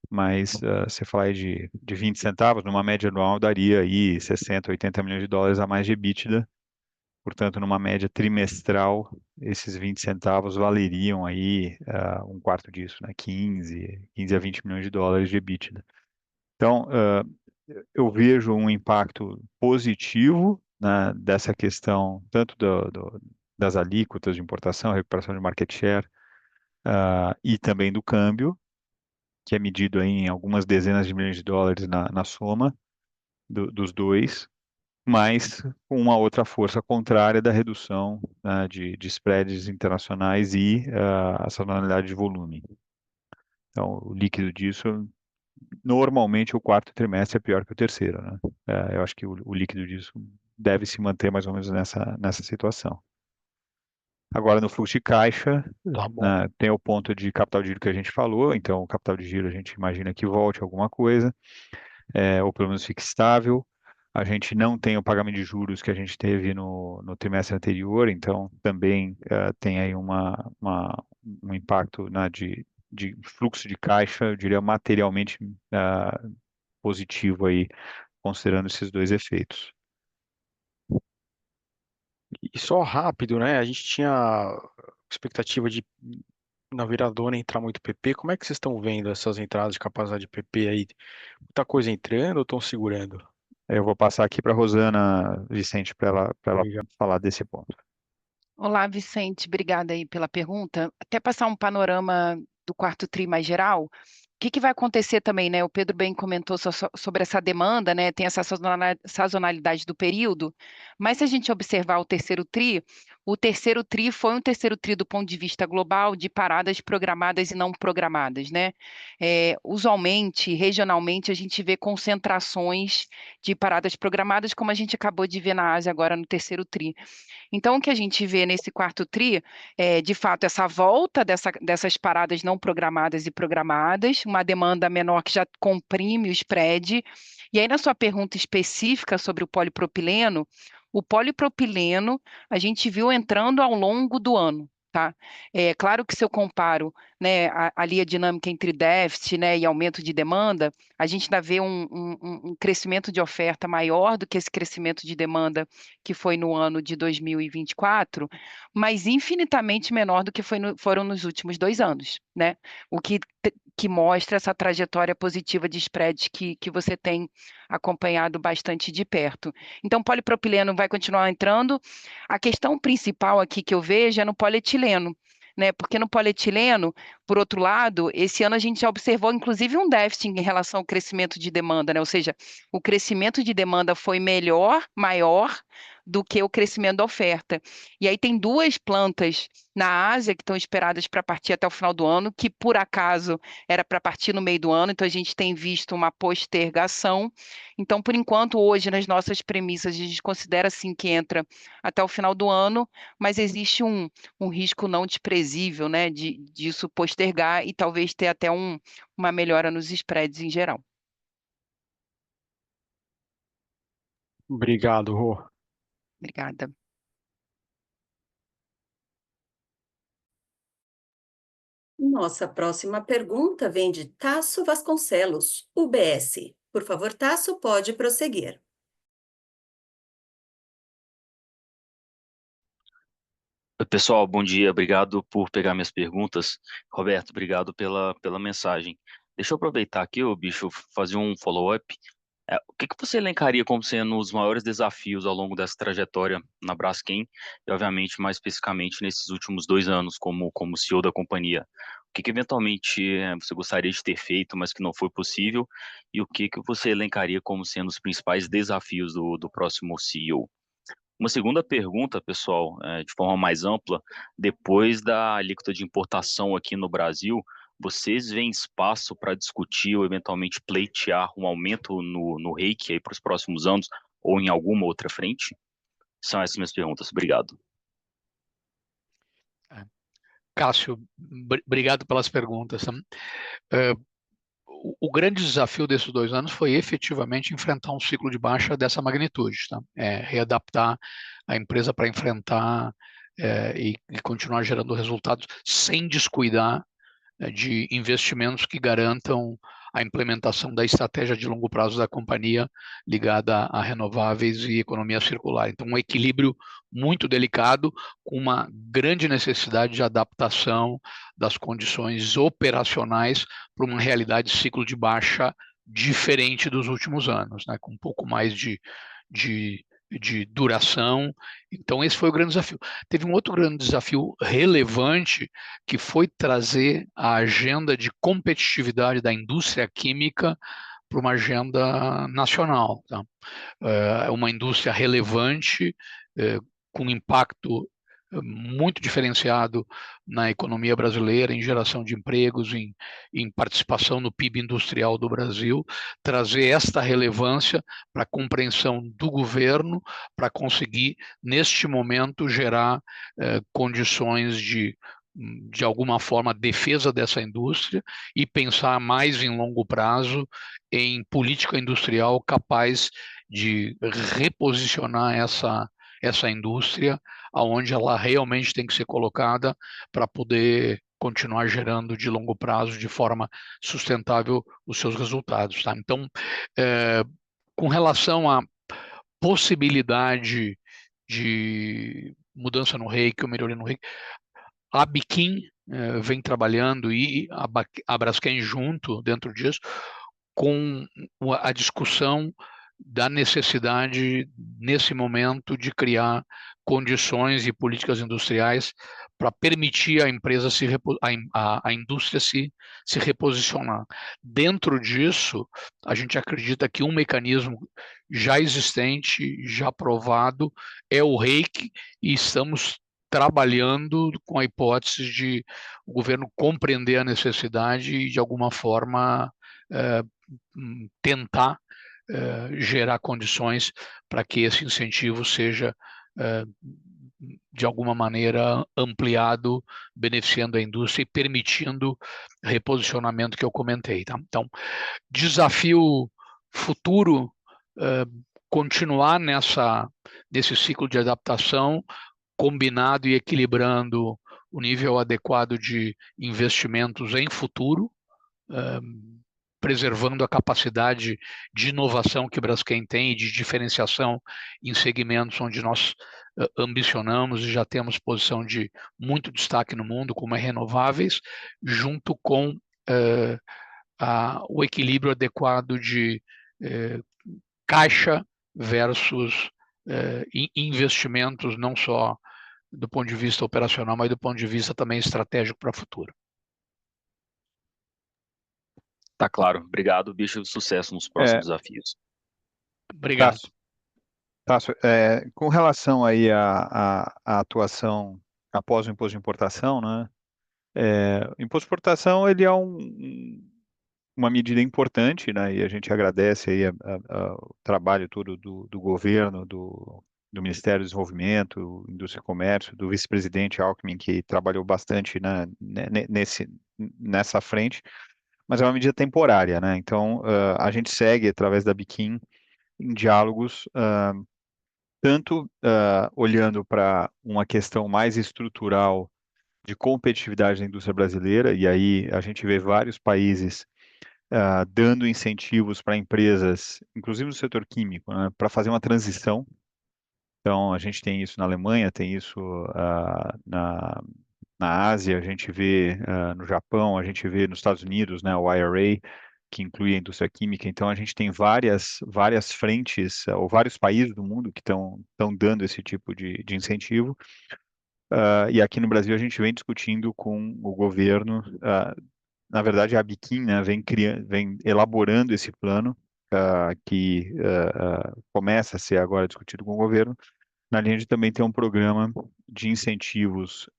Mas você falar aí de 20 centavos, numa média anual daria aí 60, 80 milhões de dólares a mais de EBITDA. Portanto, numa média trimestral, esses 20 centavos valeriam aí um quarto disso, né? 15 a 20 milhões de dólares de EBITDA. Então, eu vejo um impacto positivo, né, dessa questão, tanto das alíquotas de importação, recuperação de market share, e também do câmbio, que é medido aí em algumas dezenas de milhões de dólares na soma dos dois, mas com uma outra força contrária da redução, né, de spreads internacionais e a sazonalidade de volume. Então, o líquido disso, normalmente o quarto trimestre é pior que o terceiro, né? Eu acho que o líquido disso deve se manter mais ou menos nessa situação. Agora, no fluxo de caixa, Tá bom. né, tem o ponto de capital de giro que a gente falou, então o capital de giro a gente imagina que volte alguma coisa, ou pelo menos fique estável. A gente não tem o pagamento de juros que a gente teve no trimestre anterior, então também tem aí um impacto, né, de fluxo de caixa, eu diria materialmente positivo aí, considerando esses dois efeitos. E só rápido, né? A gente tinha expectativa de na virada do ano entrar muito PP. Como é que vocês estão vendo essas entradas de capacidade de PP aí? Muita coisa entrando ou estão segurando? Eu vou passar aqui para a Rosana Vicente para ela Obrigado. falar desse ponto. Olá, Vicente, obrigada aí pela pergunta. Até passar um panorama do quarto tri mais geral, o que vai acontecer também, né? O Pedro bem comentou sobre essa demanda, né? Tem essa sazonalidade do período, mas se a gente observar o terceiro tri foi um terceiro tri do ponto de vista global de paradas programadas e não programadas, né? Usualmente, regionalmente, a gente vê concentrações de paradas programadas, como a gente acabou de ver na Ásia agora no terceiro tri. Então, o que a gente vê nesse quarto tri é, de fato, essa volta dessas paradas não programadas e programadas, uma demanda menor que já comprime o spread. E aí, na sua pergunta específica sobre o polipropileno a gente viu entrando ao longo do ano. Tá? É claro que se eu comparo, né, ali a dinâmica entre déficit, né, e aumento de demanda, a gente ainda vê um crescimento de oferta maior do que esse crescimento de demanda que foi no ano de 2024, mas infinitamente menor do que foram nos últimos 2 anos, né? O que mostra essa trajetória positiva de spreads que você tem acompanhado bastante de perto. Então, polipropileno vai continuar entrando. A questão principal aqui que eu vejo é no polietileno, né? Porque no polietileno, por outro lado, esse ano a gente já observou, inclusive, um déficit em relação ao crescimento de demanda, né? Ou seja, o crescimento de demanda foi maior do que o crescimento da oferta. E aí tem duas plantas na Ásia que estão esperadas para partir até o final do ano, que por acaso era para partir no meio do ano, então a gente tem visto uma postergação. Então, por enquanto, hoje, nas nossas premissas, a gente considera sim que entra até o final do ano, mas existe um risco não desprezível, né, disso postergar e talvez ter até uma melhora nos spreads em geral. Obrigado, Rô. Obrigada. Nossa próxima pergunta vem de Tasso Vasconcelos, UBS. Por favor, Tasso, pode prosseguir. Oi, pessoal, bom dia. Obrigado por pegar minhas perguntas. Roberto, obrigado pela mensagem. Deixa eu aproveitar aqui, ô bicho, fazer um follow-up. O que você elencaria como sendo os maiores desafios ao longo dessa trajetória na Braskem e, obviamente, mais especificamente nesses últimos 2 anos como CEO da companhia? O que eventualmente você gostaria de ter feito, mas que não foi possível? E o que você elencaria como sendo os principais desafios do próximo CEO? Uma segunda pergunta, pessoal, de forma mais ampla, depois da alíquota de importação aqui no Brasil, vocês veem espaço para discutir ou eventualmente pleitear um aumento no REIQ aí para os próximos anos ou em alguma outra frente? São essas minhas perguntas. Obrigado. Cássio, obrigado pelas perguntas. O grande desafio desses 2 anos foi efetivamente enfrentar um ciclo de baixa dessa magnitude, tá? Readaptar a empresa para enfrentar e continuar gerando resultados sem descuidar de investimentos que garantam a implementação da estratégia de longo prazo da companhia ligada a renováveis e economia circular. Então, um equilíbrio muito delicado, com uma grande necessidade de adaptação das condições operacionais para uma realidade de ciclo de baixa diferente dos últimos anos, né, com um pouco mais de duração. Então, esse foi o grande desafio. Teve um outro grande desafio relevante, que foi trazer a agenda de competitividade da indústria química para uma agenda nacional. Tá? É uma indústria relevante, com impacto muito diferenciado na economia brasileira, em geração de empregos, em participação no PIB industrial do Brasil, trazer esta relevância para a compreensão do governo, para conseguir, neste momento, gerar condições de alguma forma, defesa dessa indústria e pensar mais em longo prazo em política industrial capaz de reposicionar essa indústria aonde ela realmente tem que ser colocada para poder continuar gerando de longo prazo de forma sustentável os seus resultados. Tá? Então, com relação à possibilidade de mudança no REIQ ou melhoria no REIQ, a Biquim vem trabalhando e a Braskem junto dentro disso com a discussão da necessidade, nesse momento, de criar condições e políticas industriais para permitir a empresa a indústria se reposicionar. Dentro disso, a gente acredita que um mecanismo já existente, já provado, é o REIQ, e estamos trabalhando com a hipótese de o governo compreender a necessidade e, de alguma forma, tentar gerar condições para que esse incentivo seja, de alguma maneira, ampliado, beneficiando a indústria e permitindo reposicionamento que eu comentei. Tá? Então, desafio futuro, continuar nesse ciclo de adaptação, combinado e equilibrando o nível adequado de investimentos em futuro, preservando a capacidade de inovação que Braskem tem e de diferenciação em segmentos onde nós ambicionamos e já temos posição de muito destaque no mundo, como é renováveis, junto com o equilíbrio adequado de caixa versus investimentos, não só do ponto de vista operacional, mas do ponto de vista também estratégico para o futuro. Tá claro. Obrigado, Bicho. Sucesso nos próximos desafios. Obrigado. Tássio, com relação aí à atuação após o imposto de importação, né? O imposto de importação, ele é uma medida importante, né? E a gente agradece aí o trabalho todo do governo, do Ministério do Desenvolvimento, Indústria e Comércio, do vice-presidente Alckmin, que trabalhou bastante, né, nessa frente, mas é uma medida temporária, né? Então, a gente segue, através da Biquim, em diálogos, tanto olhando para uma questão mais estrutural de competitividade da indústria brasileira, e aí a gente vê vários países dando incentivos para empresas, inclusive no setor químico, né, para fazer uma transição. Então, a gente tem isso na Alemanha, tem isso na Ásia, a gente vê no Japão, a gente vê nos Estados Unidos, né, o IRA, que inclui a indústria química. Então, a gente tem várias frentes, ou vários países do mundo que estão dando esse tipo de incentivo. E aqui no Brasil, a gente vem discutindo com o governo. Na verdade, a Biquim, né, vem elaborando esse plano, que começa a ser agora discutido com o governo, na linha de também ter um programa de incentivos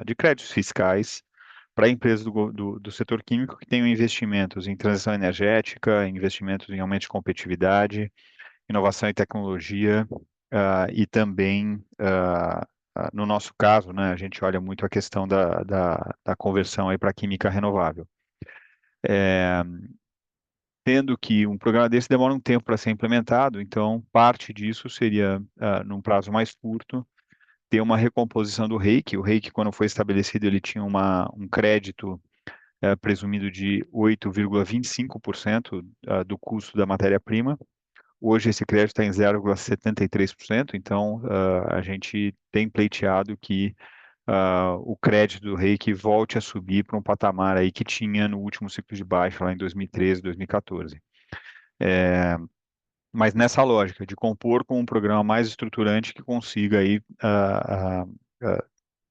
de créditos fiscais para empresas do setor químico que tenham investimentos em transição energética, investimentos em aumento de competitividade, inovação e tecnologia, e também, no nosso caso, né, a gente olha muito a questão da conversão para a química renovável. Tendo que um programa desse demora um tempo para ser implementado, então parte disso seria, num prazo mais curto, ter uma recomposição do REIQ. O REIQ, quando foi estabelecido, ele tinha um crédito presumido de 8,25% do custo da matéria-prima. Hoje esse crédito está em 0,73%, então a gente tem pleiteado que o crédito do REIQ volte a subir para um patamar aí que tinha no último ciclo de baixa, lá em 2013, 2014. Mas nessa lógica de compor com um programa mais estruturante que consiga aí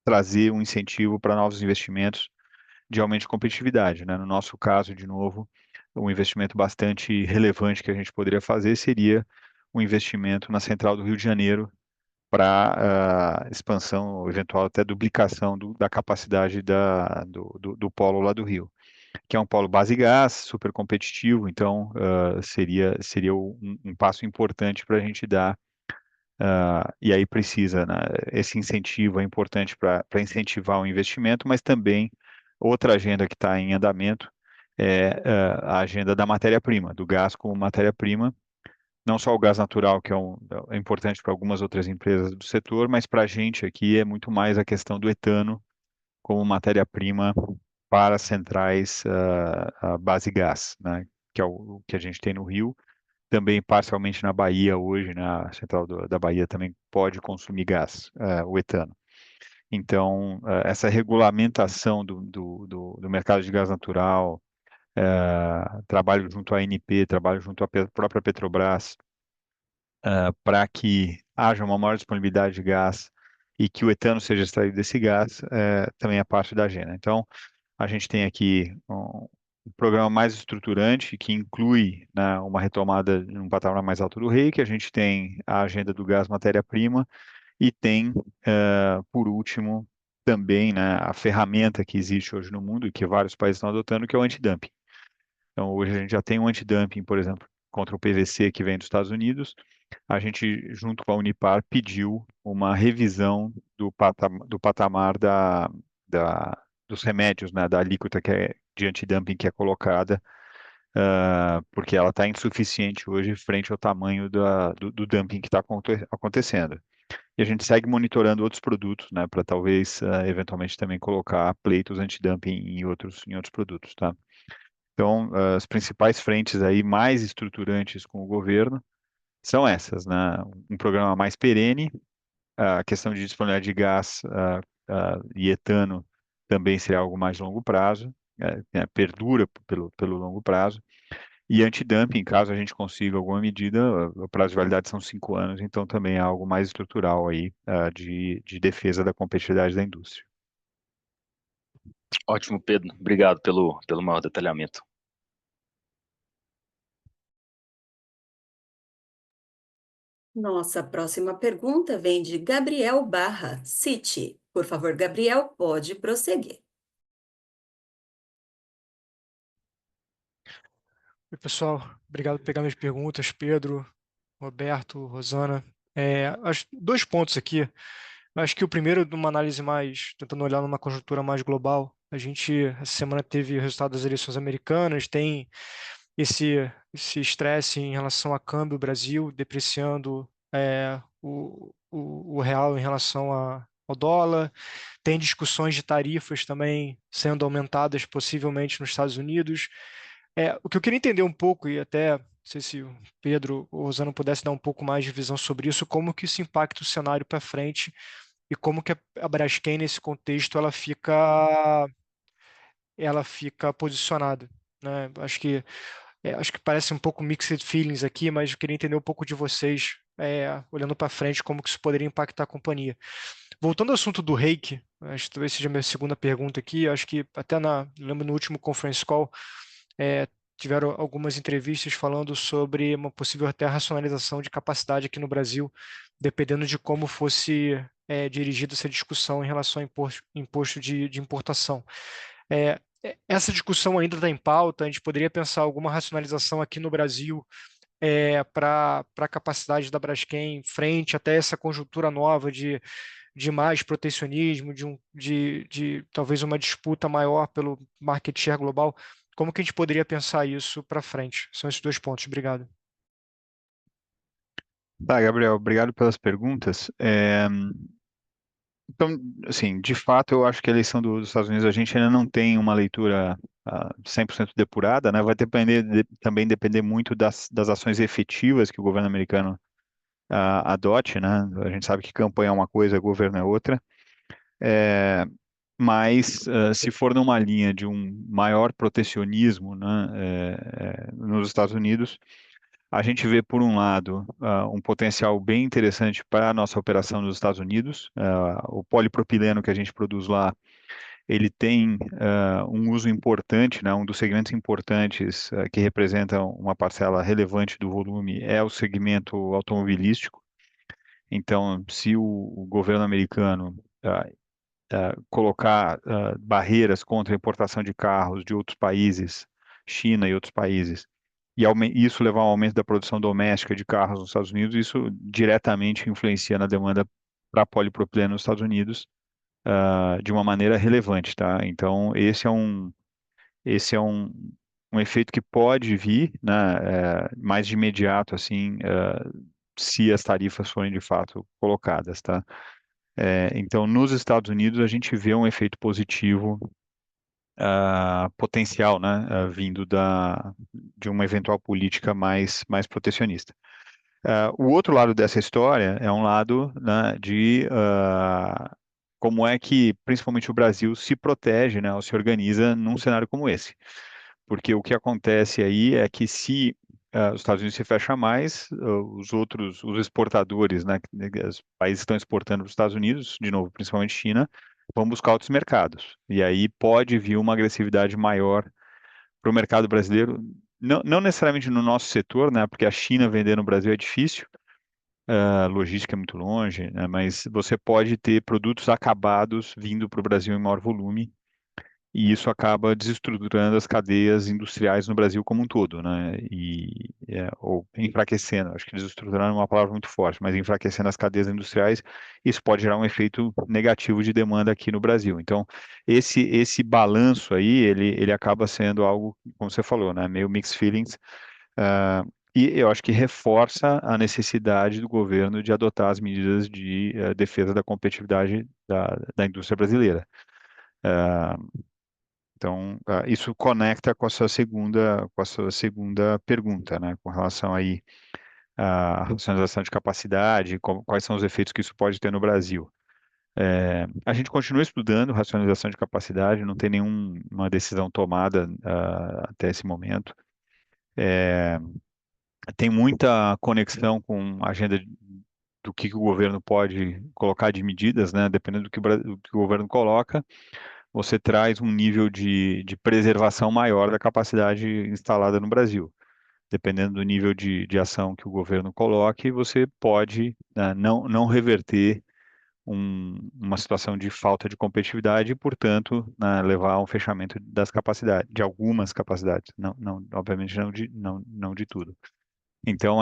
trazer um incentivo para novos investimentos de aumento de competitividade, né? No nosso caso, de novo, um investimento bastante relevante que a gente poderia fazer seria um investimento na Central do Rio de Janeiro para expansão, ou eventual até duplicação da capacidade do polo lá do Rio, que é um polo base gás, super competitivo, então seria um passo importante para a gente dar. E aí precisa, né, esse incentivo é importante para incentivar o investimento, mas também outra agenda que está em andamento é a agenda da matéria-prima, do gás como matéria-prima, não só o gás natural, que é importante para algumas outras empresas do setor, mas para a gente aqui é muito mais a questão do etano como matéria-prima para centrais a base gás, né, que é o que a gente tem no Rio, também parcialmente na Bahia hoje, né, a central da Bahia também pode consumir gás, o etano. Então, essa regulamentação do mercado de gás natural, trabalho junto à ANP, trabalho junto à própria Petrobras, para que haja uma maior disponibilidade de gás e que o etano seja extraído desse gás, também é parte da agenda. Então, a gente tem aqui um programa mais estruturante que inclui, né, uma retomada em um patamar mais alto do REI, que a gente tem a agenda do gás matéria-prima e tem, por último, também, né, a ferramenta que existe hoje no mundo e que vários países estão adotando, que é o antidumping. Então, hoje a gente já tem um antidumping, por exemplo, contra o PVC que vem dos Estados Unidos. A gente, junto com a Unipar, pediu uma revisão do patamar dos remédios, né, da alíquota de antidumping que é colocada, porque ela está insuficiente hoje frente ao tamanho do dumping que está acontecendo. E a gente segue monitorando outros produtos, né, para talvez, eventualmente, também colocar pleitos antidumping em outros produtos, tá? Então, as principais frentes aí mais estruturantes com o governo são essas, né? Um programa mais perene, a questão de disponibilidade de gás e etano também seria algo mais longo prazo, né, perdura pelo longo prazo, e antidumping, caso a gente consiga alguma medida, o prazo de validade são 5 anos, então também é algo mais estrutural aí, de defesa da competitividade da indústria. Ótimo, Pedro. Obrigado pelo maior detalhamento. Nossa próxima pergunta vem de Gabriel Barra, Citi. Por favor, Gabriel, pode prosseguir. Oi, pessoal. Obrigado por pegar minhas perguntas, Pedro, Roberto, Rosana. Acho 2 pontos aqui. Acho que o primeiro, de uma análise mais, tentando olhar numa conjuntura mais global. A gente, essa semana, teve o resultado das eleições americanas, tem esse estresse em relação a câmbio Brasil, depreciando o real em relação ao dólar. Tem discussões de tarifas também sendo aumentadas, possivelmente nos Estados Unidos. O que eu queria entender um pouco, e até, não sei se o Pedro ou o Rosana pudesse dar um pouco mais de visão sobre isso, como que isso impacta o cenário para frente e como que a Braskem, nesse contexto, ela fica posicionada, né? Acho que parece um pouco mixed feelings aqui, mas eu queria entender um pouco de vocês, olhando para frente, como que isso poderia impactar a companhia. Voltando ao assunto do reiki, acho que talvez seja a minha segunda pergunta aqui, acho que até lembro no último conference call, tiveram algumas entrevistas falando sobre uma possível até racionalização de capacidade aqui no Brasil, dependendo de como fosse dirigida essa discussão em relação ao imposto de importação. Essa discussão ainda está em pauta, a gente poderia pensar alguma racionalização aqui no Brasil para a capacidade da Braskem frente até essa conjuntura nova de mais protecionismo, de talvez uma disputa maior pelo market share global. Como que a gente poderia pensar isso para frente? São esses 2 pontos. Obrigado. Tá, Gabriel, obrigado pelas perguntas. Então, assim, de fato, eu acho que a eleição dos Estados Unidos, a gente ainda não tem uma leitura 100% depurada, né? Vai também depender muito das ações efetivas que o governo americano adote, né? A gente sabe que campanha é uma coisa, governo é outra. Mas, se for numa linha de um maior protecionismo, né, nos Estados Unidos, A gente vê, por um lado, um potencial bem interessante para a nossa operação nos Estados Unidos. O polipropileno que a gente produz lá, ele tem um uso importante, né? Um dos segmentos importantes que representam uma parcela relevante do volume é o segmento automobilístico. Então, se o governo americano colocar barreiras contra a importação de carros de outros países, China e outros países, e isso levar ao aumento da produção doméstica de carros nos Estados Unidos, isso diretamente influencia na demanda para polipropileno nos Estados Unidos de uma maneira relevante, tá? Então, esse é um efeito que pode vir, né, mais de imediato, assim, se as tarifas forem de fato colocadas, tá? Então, nos Estados Unidos, a gente vê um efeito positivo potencial, né, vindo de uma eventual política mais protecionista. O outro lado dessa história é um lado, né, de como é que, principalmente o Brasil, se protege, né, ou se organiza num cenário como esse. Porque o que acontece aí é que se os Estados Unidos se fecham mais, os exportadores, né, os países que estão exportando para os Estados Unidos, de novo, principalmente China, vão buscar outros mercados. E aí pode vir uma agressividade maior para o mercado brasileiro, não necessariamente no nosso setor, né, porque a China vender no Brasil é difícil, a logística é muito longe, né, mas você pode ter produtos acabados vindo para o Brasil em maior volume, e isso acaba desestruturando as cadeias industriais no Brasil como um todo, né? Ou enfraquecendo, acho que desestruturando é uma palavra muito forte, mas enfraquecendo as cadeias industriais, isso pode gerar um efeito negativo de demanda aqui no Brasil. Então, esse balanço aí, ele acaba sendo algo, como você falou, né? Meio mixed feelings, e eu acho que reforça a necessidade do governo de adotar as medidas de defesa da competitividade da indústria brasileira. Então, isso conecta com a sua segunda pergunta, né, com relação aí à racionalização de capacidade, quais são os efeitos que isso pode ter no Brasil. A gente continua estudando racionalização de capacidade, não tem nenhuma decisão tomada até esse momento. Tem muita conexão com a agenda do que o governo pode colocar de medidas, né, dependendo do que o governo coloca, você traz um nível de preservação maior da capacidade instalada no Brasil. Dependendo do nível de ação que o governo coloque, você pode, né, não reverter uma situação de falta de competitividade e, portanto, né, levar a um fechamento das capacidades, de algumas capacidades, obviamente não de tudo. Então,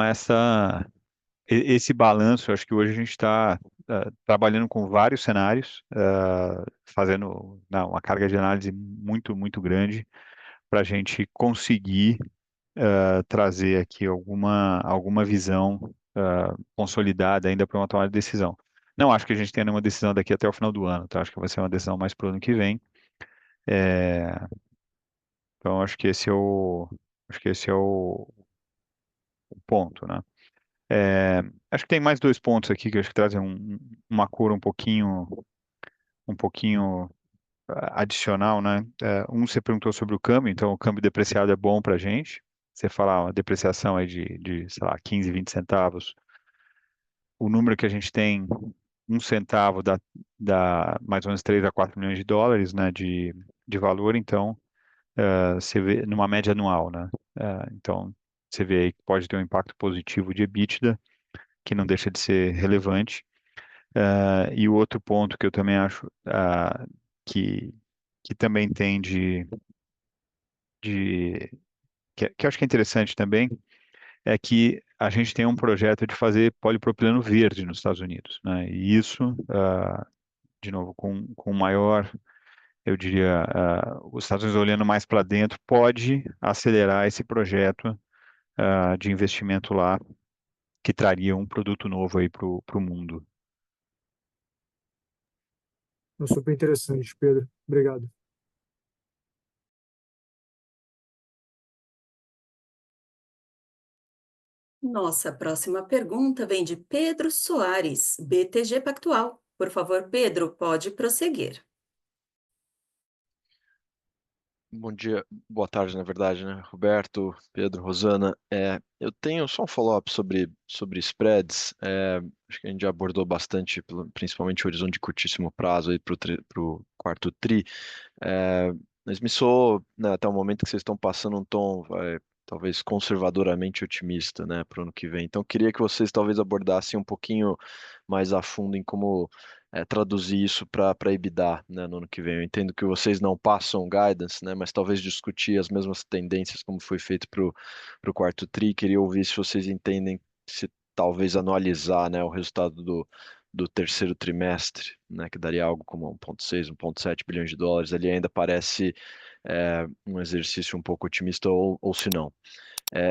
esse balanço, eu acho que hoje a gente está trabalhando com vários cenários, fazendo uma carga de análise muito, muito grande para a gente conseguir trazer aqui alguma visão consolidada ainda para uma tomada de decisão. Não acho que a gente tenha nenhuma decisão daqui até o final do ano, tá? Acho que vai ser uma decisão mais para o ano que vem. Então, acho que esse é o ponto, né? Acho que tem mais dois pontos aqui que eu acho que trazem uma cor um pouquinho adicional, né? Você perguntou sobre o câmbio, então o câmbio depreciado é bom para a gente. Você falar uma depreciação aí sei lá, 15, 20 centavos. O número que a gente tem, 1 centavo dá mais ou menos 3 a 4 milhões de dólares, né, de valor, então você vê numa média anual, né? Então você vê aí que pode ter um impacto positivo de EBITDA, que não deixa de ser relevante. E o outro ponto que eu também acho que também tem que eu acho que é interessante também, é que a gente tem um projeto de fazer polipropileno verde nos Estados Unidos, né? E isso, de novo, com maior, eu diria, os Estados Unidos olhando mais para dentro, pode acelerar esse projeto de investimento lá, que traria um produto novo aí para o mundo. Super interessante, Pedro. Obrigado. Nossa próxima pergunta vem de Pedro Soares, BTG Pactual. Por favor, Pedro, pode prosseguir. Bom dia, boa tarde, na verdade, né? Roberto, Pedro, Rosana. Eu tenho só um follow-up sobre spreads. Acho que a gente já abordou bastante, principalmente o horizonte de curtíssimo prazo aí para o quarto tri. É, mas me soou, né, até o momento que vocês estão passando um tom, talvez conservadoramente otimista, né, para o ano que vem. Então, queria que vocês talvez abordassem um pouquinho mais a fundo em como traduzir isso para EBITDA, né, no ano que vem. Eu entendo que vocês não passam guidance, né, mas talvez discutir as mesmas tendências como foi feito para o quarto tri. Queria ouvir se vocês entendem, se talvez anualizar, né, o resultado do terceiro trimestre, né, que daria algo como 1,6, 1,7 bilhões de dólares, ali ainda parece um exercício um pouco otimista ou se não.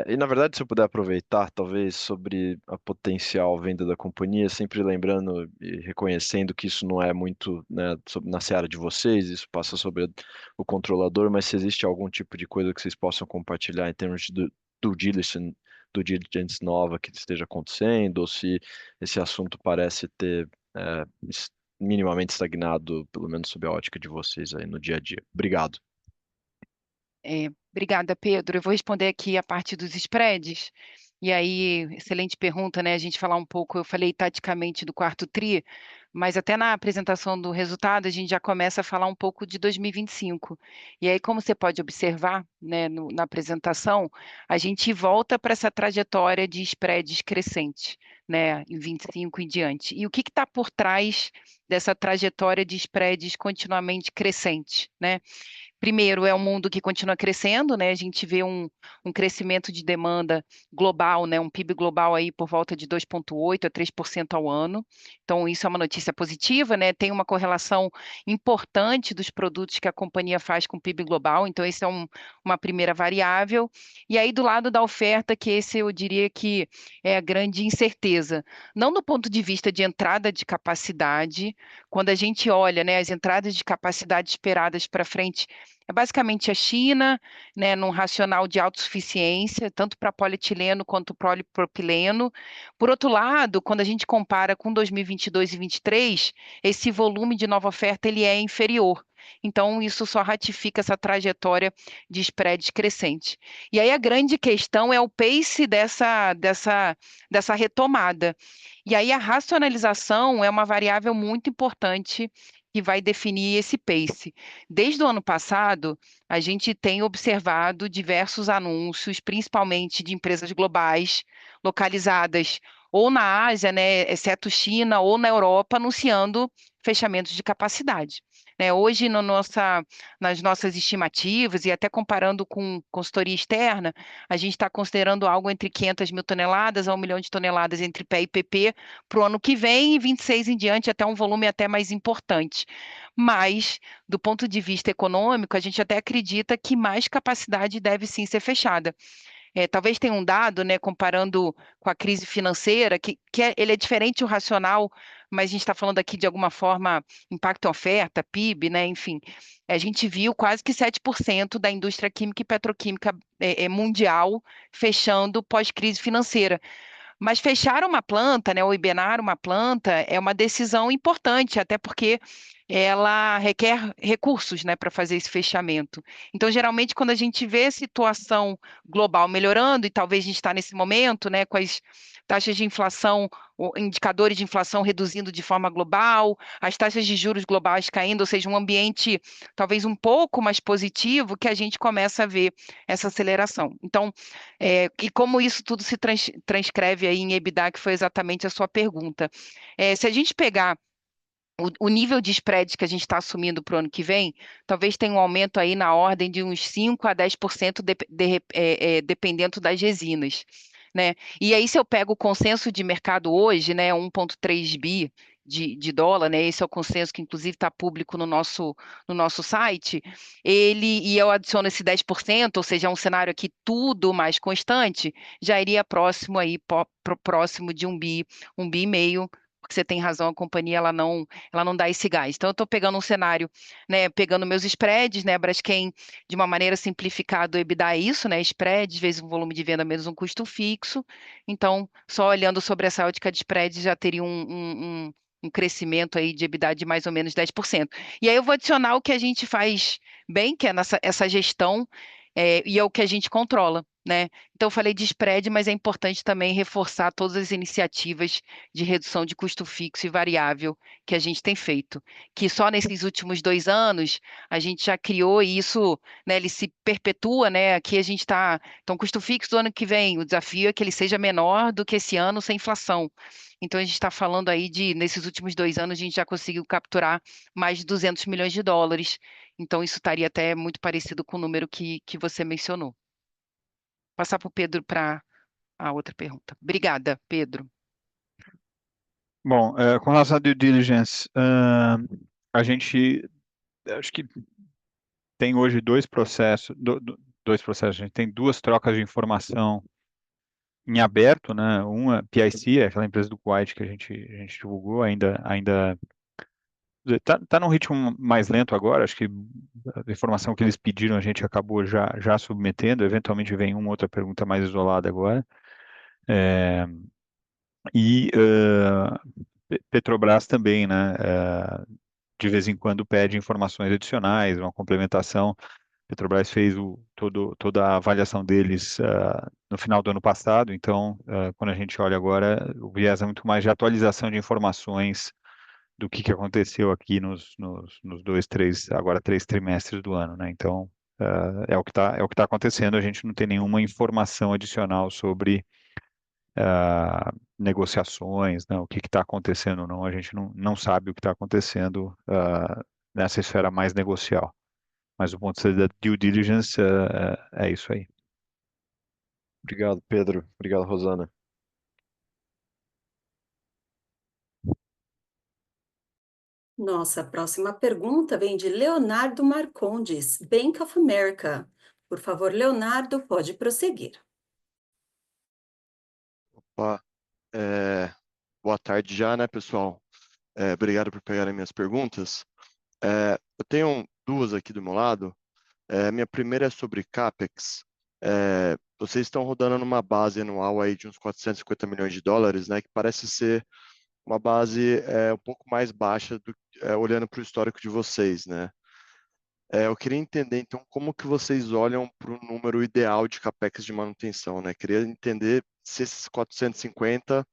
E na verdade, se eu puder aproveitar, talvez sobre a potencial venda da companhia, sempre lembrando e reconhecendo que isso não é muito, né, na seara de vocês, isso passa sobre o controlador, mas se existe algum tipo de coisa que vocês possam compartilhar em termos de due diligence nova que esteja acontecendo, ou se esse assunto parece ter minimamente estagnado, pelo menos sob a ótica de vocês aí no dia a dia. Obrigado. Obrigada, Pedro. Eu vou responder aqui a parte dos spreads. E aí, excelente pergunta, né? A gente falar um pouco, eu falei taticamente do quarto tri, mas até na apresentação do resultado a gente já começa a falar um pouco de 2025. E aí, como você pode observar, né, na apresentação, a gente volta para essa trajetória de spreads crescente, né, em 25 em diante. E o que está por trás dessa trajetória de spreads continuamente crescente, né? Primeiro, é um mundo que continua crescendo, né? A gente vê um crescimento de demanda global, né? Um PIB global aí por volta de 2,8% a 3% ao ano. Então, isso é uma notícia positiva, né? Tem uma correlação importante dos produtos que a companhia faz com o PIB global. Então, esse é uma primeira variável. E aí, do lado da oferta, que esse eu diria que é a grande incerteza. Não do ponto de vista de entrada de capacidade, quando a gente olha, né, as entradas de capacidade esperadas para frente, é basicamente a China, né, num racional de autossuficiência, tanto para polietileno quanto polipropileno. Por outro lado, quando a gente compara com 2022 e 2023, esse volume de nova oferta ele é inferior. Então, isso só ratifica essa trajetória de spread crescente. E aí a grande questão é o pace dessa retomada. E aí a racionalização é uma variável muito importante que vai definir esse pace. Desde o ano passado, a gente tem observado diversos anúncios, principalmente de empresas globais, localizadas ou na Ásia, né, exceto China, ou na Europa, anunciando fechamentos de capacidade. Hoje, nas nossas estimativas, e até comparando com consultoria externa, a gente está considerando algo entre 500 mil toneladas a 1 milhão de toneladas entre PE e PP para o ano que vem, e 26 em diante, até um volume até mais importante. Mas, do ponto de vista econômico, a gente até acredita que mais capacidade deve sim ser fechada. Talvez tenha um dado, né, comparando com a crise financeira, ele é diferente o racional, mas a gente está falando aqui de alguma forma impacto oferta, PIB, né, enfim. A gente viu quase que 7% da indústria química e petroquímica mundial fechando pós-crise financeira. Mas fechar uma planta, né, ou hibernar uma planta, é uma decisão importante, até porque ela requer recursos, né, para fazer esse fechamento. Então, geralmente, quando a gente vê a situação global melhorando, e talvez a gente está nesse momento, né, com as taxas de inflação, indicadores de inflação reduzindo de forma global, as taxas de juros globais caindo, ou seja, um ambiente talvez um pouco mais positivo, que a gente começa a ver essa aceleração. Então, e como isso tudo se transcreve aí em EBITDA, que foi exatamente a sua pergunta. Se a gente pegar o nível de spread que a gente está assumindo para o ano que vem, talvez tenha um aumento aí na ordem de uns 5 a 10%, dependendo das resinas, né? E aí, se eu pego o consenso de mercado hoje, né, 1,3 bi de dólar, né? Esse é o consenso que, inclusive, está público no nosso site. E eu adiciono esse 10%, ou seja, um cenário aqui tudo mais constante, já iria próximo aí, próximo de 1 bi e meio, porque você tem razão, a companhia ela não dá esse gás. Então, eu estou pegando um cenário, né, pegando meus spreads, né, a Braskem, de uma maneira simplificada, o EBITDA é isso, né, spreads, vezes um volume de venda menos um custo fixo. Então, só olhando sobre essa ótica de spreads, já teria um crescimento aí de EBITDA de mais ou menos 10%. E aí eu vou adicionar o que a gente faz bem, que é essa gestão, e é o que a gente controla, né? Então, eu falei de spread, mas é importante também reforçar todas as iniciativas de redução de custo fixo e variável que a gente tem feito, que só nesses últimos 2 anos a gente já criou e isso, né, ele se perpetua, né? Aqui a gente está, então, custo fixo do ano que vem, o desafio é que ele seja menor do que esse ano sem inflação. Então, a gente está falando aí nesses últimos 2 anos, a gente já conseguiu capturar mais de 200 milhões de dólares. Então, isso estaria até muito parecido com o número que você mencionou. Passar para o Pedro para a outra pergunta. Obrigada, Pedro. Bom, com relação à due diligence, a gente, acho que tem hoje dois processos, a gente tem duas trocas de informação em aberto, né? Uma, PIC, é aquela empresa do Kuwait que a gente divulgou, ainda tá num ritmo mais lento agora, acho que a informação que eles pediram a gente acabou já submetendo, eventualmente vem uma outra pergunta mais isolada agora. E Petrobras também, né? De vez em quando pede informações adicionais, uma complementação. Petrobras fez toda a avaliação deles no final do ano passado, então, quando a gente olha agora, o viés é muito mais de atualização de informações do que aconteceu aqui nos dois, três, agora 3 trimestres do ano, né? Então, é o que tá acontecendo, a gente não tem nenhuma informação adicional sobre negociações, né, o que está acontecendo ou não, a gente não sabe o que está acontecendo nessa esfera mais negocial. Mas do ponto de vista da due diligence, é isso aí. Obrigado, Pedro. Obrigado, Rosana. Nossa próxima pergunta vem de Leonardo Marcondes, Bank of America. Por favor, Leonardo, pode prosseguir. Opa, boa tarde já, né, pessoal? Obrigado por pegarem minhas perguntas. Eu tenho duas aqui do meu lado. Minha primeira é sobre CAPEX. Vocês estão rodando numa base anual aí de uns 450 milhões de dólares, né, que parece ser uma base um pouco mais baixa olhando para o histórico de vocês, né? Eu queria entender, então, como que vocês olham para o número ideal de CAPEX de manutenção, né? Queria entender se esses 450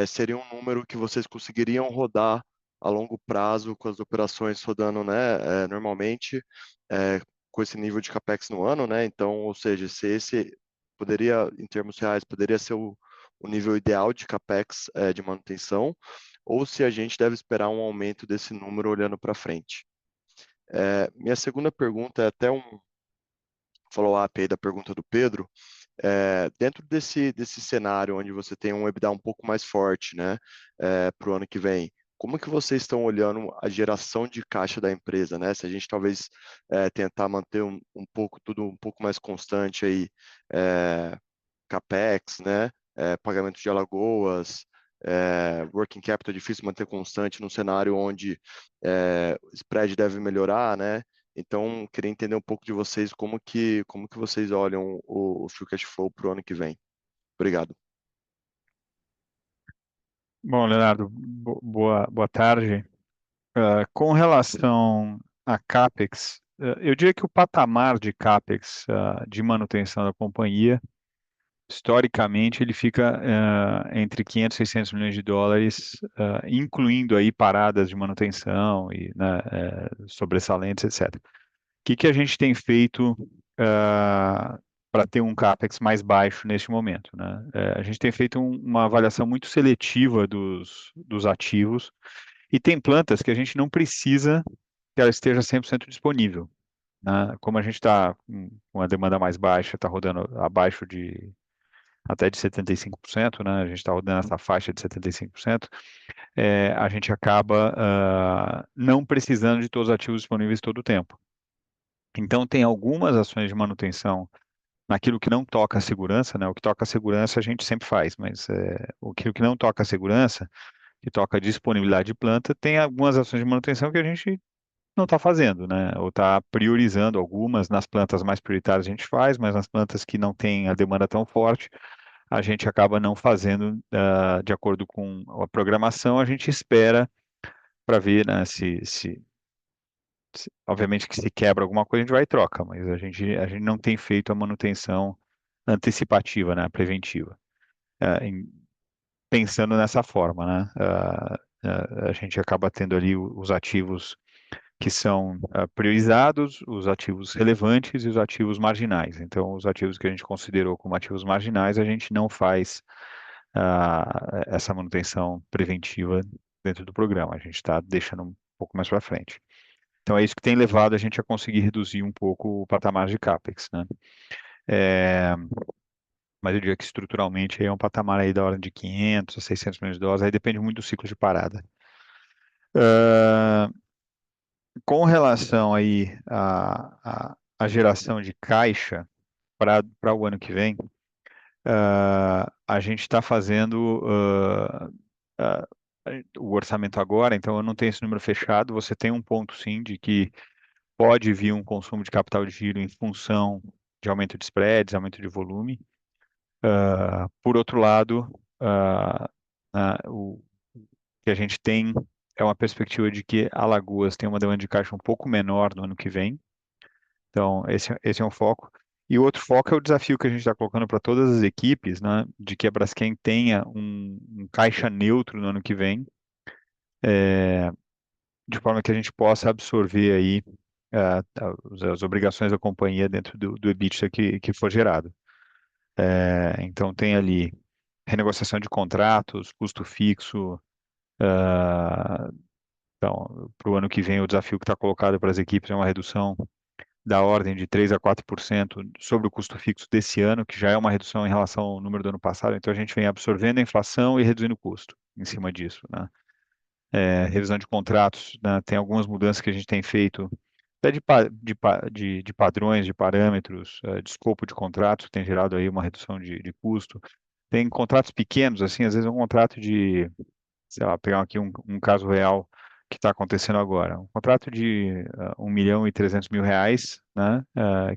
seria um número que vocês conseguiriam rodar a longo prazo com as operações rodando, né, normalmente, com esse nível de CAPEX no ano, né? Então, ou seja, se esse poderia, em termos reais, poderia ser o nível ideal de CAPEX de manutenção, ou se a gente deve esperar um aumento desse número olhando para frente. Minha segunda pergunta é até um follow-up aí da pergunta do Pedro. Dentro desse cenário onde você tem um EBITDA um pouco mais forte, né, para o ano que vem, como que vocês estão olhando a geração de caixa da empresa, né? Se a gente talvez tentar manter tudo um pouco mais constante aí, CAPEX, né, pagamento de Alagoas, working capital é difícil manter constante num cenário onde o spread deve melhorar, né? Então, queria entender um pouco de vocês como que vocês olham o free cash flow para o ano que vem. Obrigado. Bom, Leonardo, boa tarde. Com relação a CAPEX, eu diria que o patamar de CAPEX de manutenção da companhia, historicamente, ele fica entre 500 e 600 milhões de dólares, incluindo aí paradas de manutenção e, né, sobressalentes, etc. O que a gente tem feito para ter um CAPEX mais baixo neste momento, né? A gente tem feito uma avaliação muito seletiva dos ativos e tem plantas que a gente não precisa que ela esteja 100% disponível, né? Como a gente está com a demanda mais baixa, está rodando abaixo até de 75%, né? A gente está rodando essa faixa de 75%, a gente acaba não precisando de todos os ativos disponíveis todo o tempo. Então, tem algumas ações de manutenção naquilo que não toca a segurança, né? O que toca a segurança a gente sempre faz, mas aquilo que não toca a segurança, que toca a disponibilidade de planta, tem algumas ações de manutenção que a gente não está fazendo, né? Ou está priorizando algumas, nas plantas mais prioritárias a gente faz, mas nas plantas que não tem a demanda tão forte, a gente acaba não fazendo de acordo com a programação, a gente espera para ver, né, se obviamente que se quebra alguma coisa, a gente vai e troca, mas a gente não tem feito a manutenção antecipativa, né, preventiva. Pensando nessa forma, né, a gente acaba tendo ali os ativos que são priorizados, os ativos relevantes e os ativos marginais. Então, os ativos que a gente considerou como ativos marginais, a gente não faz essa manutenção preventiva dentro do programa. A gente está deixando um pouco mais para frente. Então, é isso que tem levado a gente a conseguir reduzir um pouco o patamar de CAPEX, né? Mas eu diria que estruturalmente é um patamar aí da ordem de 500 a 600 milhões de dólares, aí depende muito do ciclo de parada. Com relação aí à geração de caixa para o ano que vem, a gente está fazendo o orçamento agora, então eu não tenho esse número fechado. Você tem um ponto, sim, de que pode vir um consumo de capital de giro em função de aumento de spreads, aumento de volume. Por outro lado, o que a gente tem é uma perspectiva de que Alagoas tem uma demanda de caixa um pouco menor no ano que vem. Então, esse é um foco. E o outro foco é o desafio que a gente está colocando para todas as equipes, né, de que a Braskem tenha um caixa neutro no ano que vem, de forma que a gente possa absorver aí as obrigações da companhia dentro do EBITDA que for gerado. Então, tem ali renegociação de contratos, custo fixo. Então, para o ano que vem, o desafio que está colocado para as equipes é uma redução da ordem de 3 a 4% sobre o custo fixo desse ano, que já é uma redução em relação ao número do ano passado. Então, a gente vem absorvendo a inflação e reduzindo o custo em cima disso, né? Revisão de contratos, né? Tem algumas mudanças que a gente tem feito, até de padrões, de parâmetros, de escopo de contratos, que tem gerado aí uma redução de custo. Tem contratos pequenos, assim, às vezes um contrato de, sei lá, pegar aqui um caso real que está acontecendo agora. Um contrato de 1.300.000 reais, né,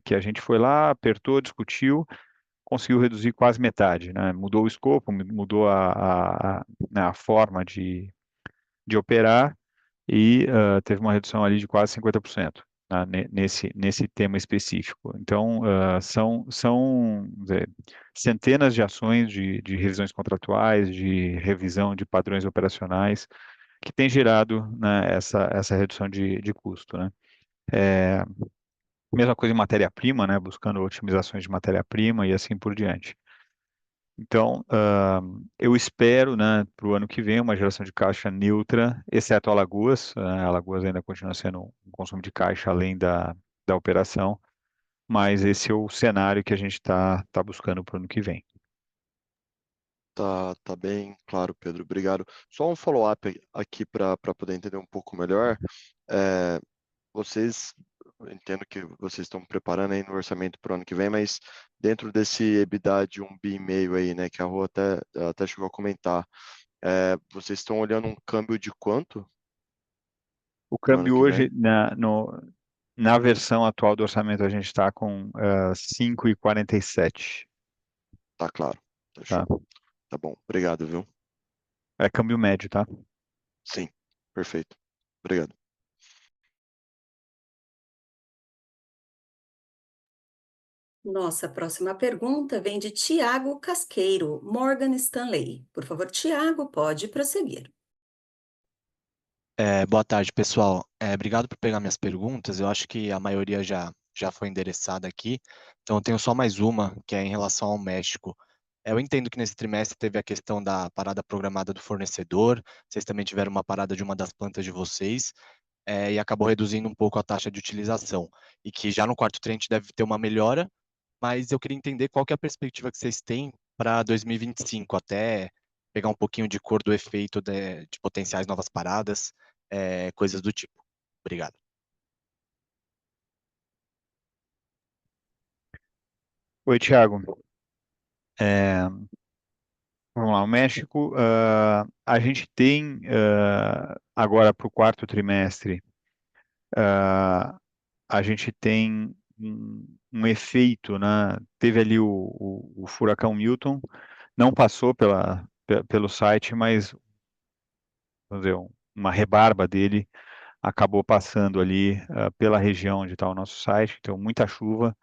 que a gente foi lá, apertou, discutiu, conseguiu reduzir quase metade, né, mudou o escopo, mudou a forma de operar e teve uma redução ali de quase 50%. Né, nesse tema específico. Então, são vamos dizer, centenas de ações de revisões contratuais, de revisão de padrões operacionais, que tem gerado, né, essa redução de custo, né? Mesma coisa em matéria-prima, né, buscando otimizações de matéria-prima e assim por diante. Então, eu espero, né, para o ano que vem, uma geração de caixa neutra, exceto Alagoas. Alagoas ainda continua sendo um consumo de caixa além da operação, mas esse é o cenário que a gente está buscando para o ano que vem. Tá bem claro, Pedro. Obrigado. Só um follow-up aqui para poder entender um pouco melhor. Vocês, entendo que vocês estão preparando aí no orçamento para o ano que vem, mas dentro desse EBITDA de 1,5 bi aí, né, que a Rô até chegou a comentar, vocês estão olhando um câmbio de quanto O para o ano câmbio que hoje, vem? na versão atual do orçamento, a gente está com 5,47. Tá claro. Tá Tá? show. Tá bom. Obrigado, viu? É câmbio médio, tá? Sim, perfeito. Obrigado. Nossa próxima pergunta vem de Tiago Casqueiro, Morgan Stanley. Por favor, Tiago, pode prosseguir. Boa tarde, pessoal. Obrigado por pegar minhas perguntas. Eu acho que a maioria já foi endereçada aqui. Então, eu tenho só mais uma, que é em relação ao México. Eu entendo que nesse trimestre teve a questão da parada programada do fornecedor. Vocês também tiveram uma parada de uma das plantas de vocês, e acabou reduzindo um pouco a taxa de utilização. E que já no quarto trimestre deve ter uma melhora, mas eu queria entender qual que é a perspectiva que vocês têm para 2025, até pegar um pouquinho de cor do efeito de potenciais novas paradas, coisas do tipo. Obrigado. Oi, Thiago. Vamos lá, o México, a gente tem agora para o quarto trimestre, a gente tem um efeito, né? Teve ali o furacão Milton, não passou pelo site, mas vamos dizer, uma rebarba dele acabou passando ali pela região onde está o nosso site, então muita chuva,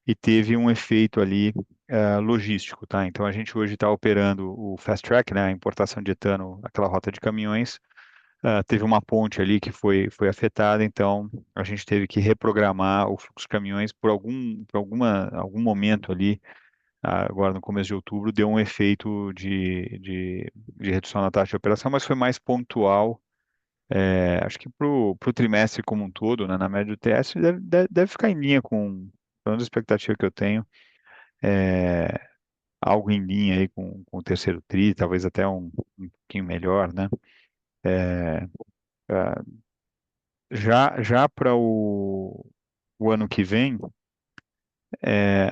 e teve um efeito ali logístico, tá? Então a gente hoje está operando o Fast Track, né, a importação de etano, aquela rota de caminhões, teve uma ponte ali que foi afetada, então a gente teve que reprogramar o fluxo de caminhões algum momento ali, agora no começo de outubro, deu um efeito de redução na taxa de operação, mas foi mais pontual. Acho que para o trimestre como um todo, né, na média do TS, deve ficar em linha com, pelo menos a expectativa que eu tenho, é, algo em linha aí com o terceiro TRI, talvez até um pouquinho melhor, né? É, ah, já para o ano que vem,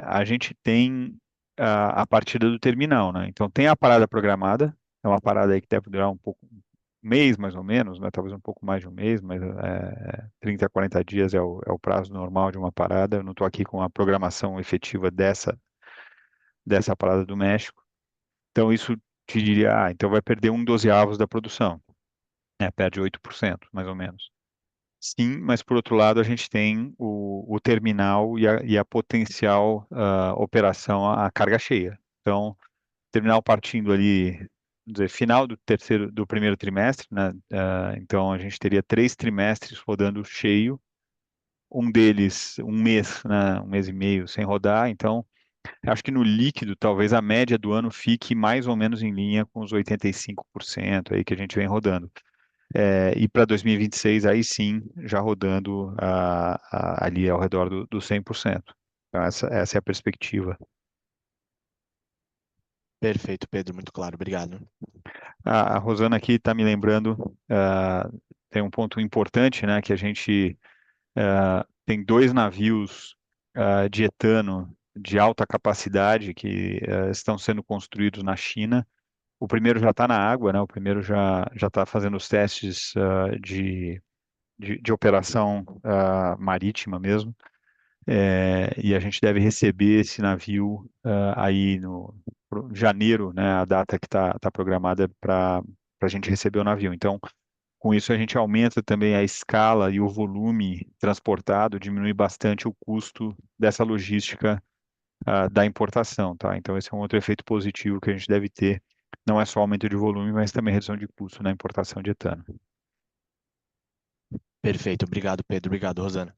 a gente tem a partida do terminal, né? Então tem a parada programada, é uma parada aí que deve durar um pouco, um mês mais ou menos, né? Talvez um pouco mais de um mês, mas 30 a 40 dias é o prazo normal de uma parada. Eu não estou aqui com a programação efetiva dessa parada do México. Então isso te diria, então vai perder um dozeavos da produção, perde 8%, mais ou menos. Sim, mas por outro lado, a gente tem o terminal e a potencial operação à carga cheia. Então, terminal partindo ali, vamos dizer, final do primeiro trimestre, né? Então, a gente teria 3 trimestres rodando cheio, um deles um mês, né? Um mês e meio sem rodar. Então, acho que no líquido, talvez a média do ano fique mais ou menos em linha com os 85% aí que a gente vem rodando. E para 2026, aí sim, já rodando ali ao redor do 100%. Então, essa é a perspectiva. Perfeito, Pedro, muito claro, obrigado. A Rosana aqui está me lembrando, tem um ponto importante, né, que a gente tem 2 navios de etano de alta capacidade que estão sendo construídos na China. O primeiro já está na água, né, o primeiro já está fazendo os testes de operação marítima mesmo, e a gente deve receber esse navio aí no janeiro, né, a data que está programada para a gente receber o navio. Então, com isso a gente aumenta também a escala e o volume transportado, diminui bastante o custo dessa logística da importação, tá? Então, esse é um outro efeito positivo que a gente deve ter, não é só aumento de volume, mas também redução de custo na importação de etano. Perfeito, obrigado, Pedro, obrigado, Rosana.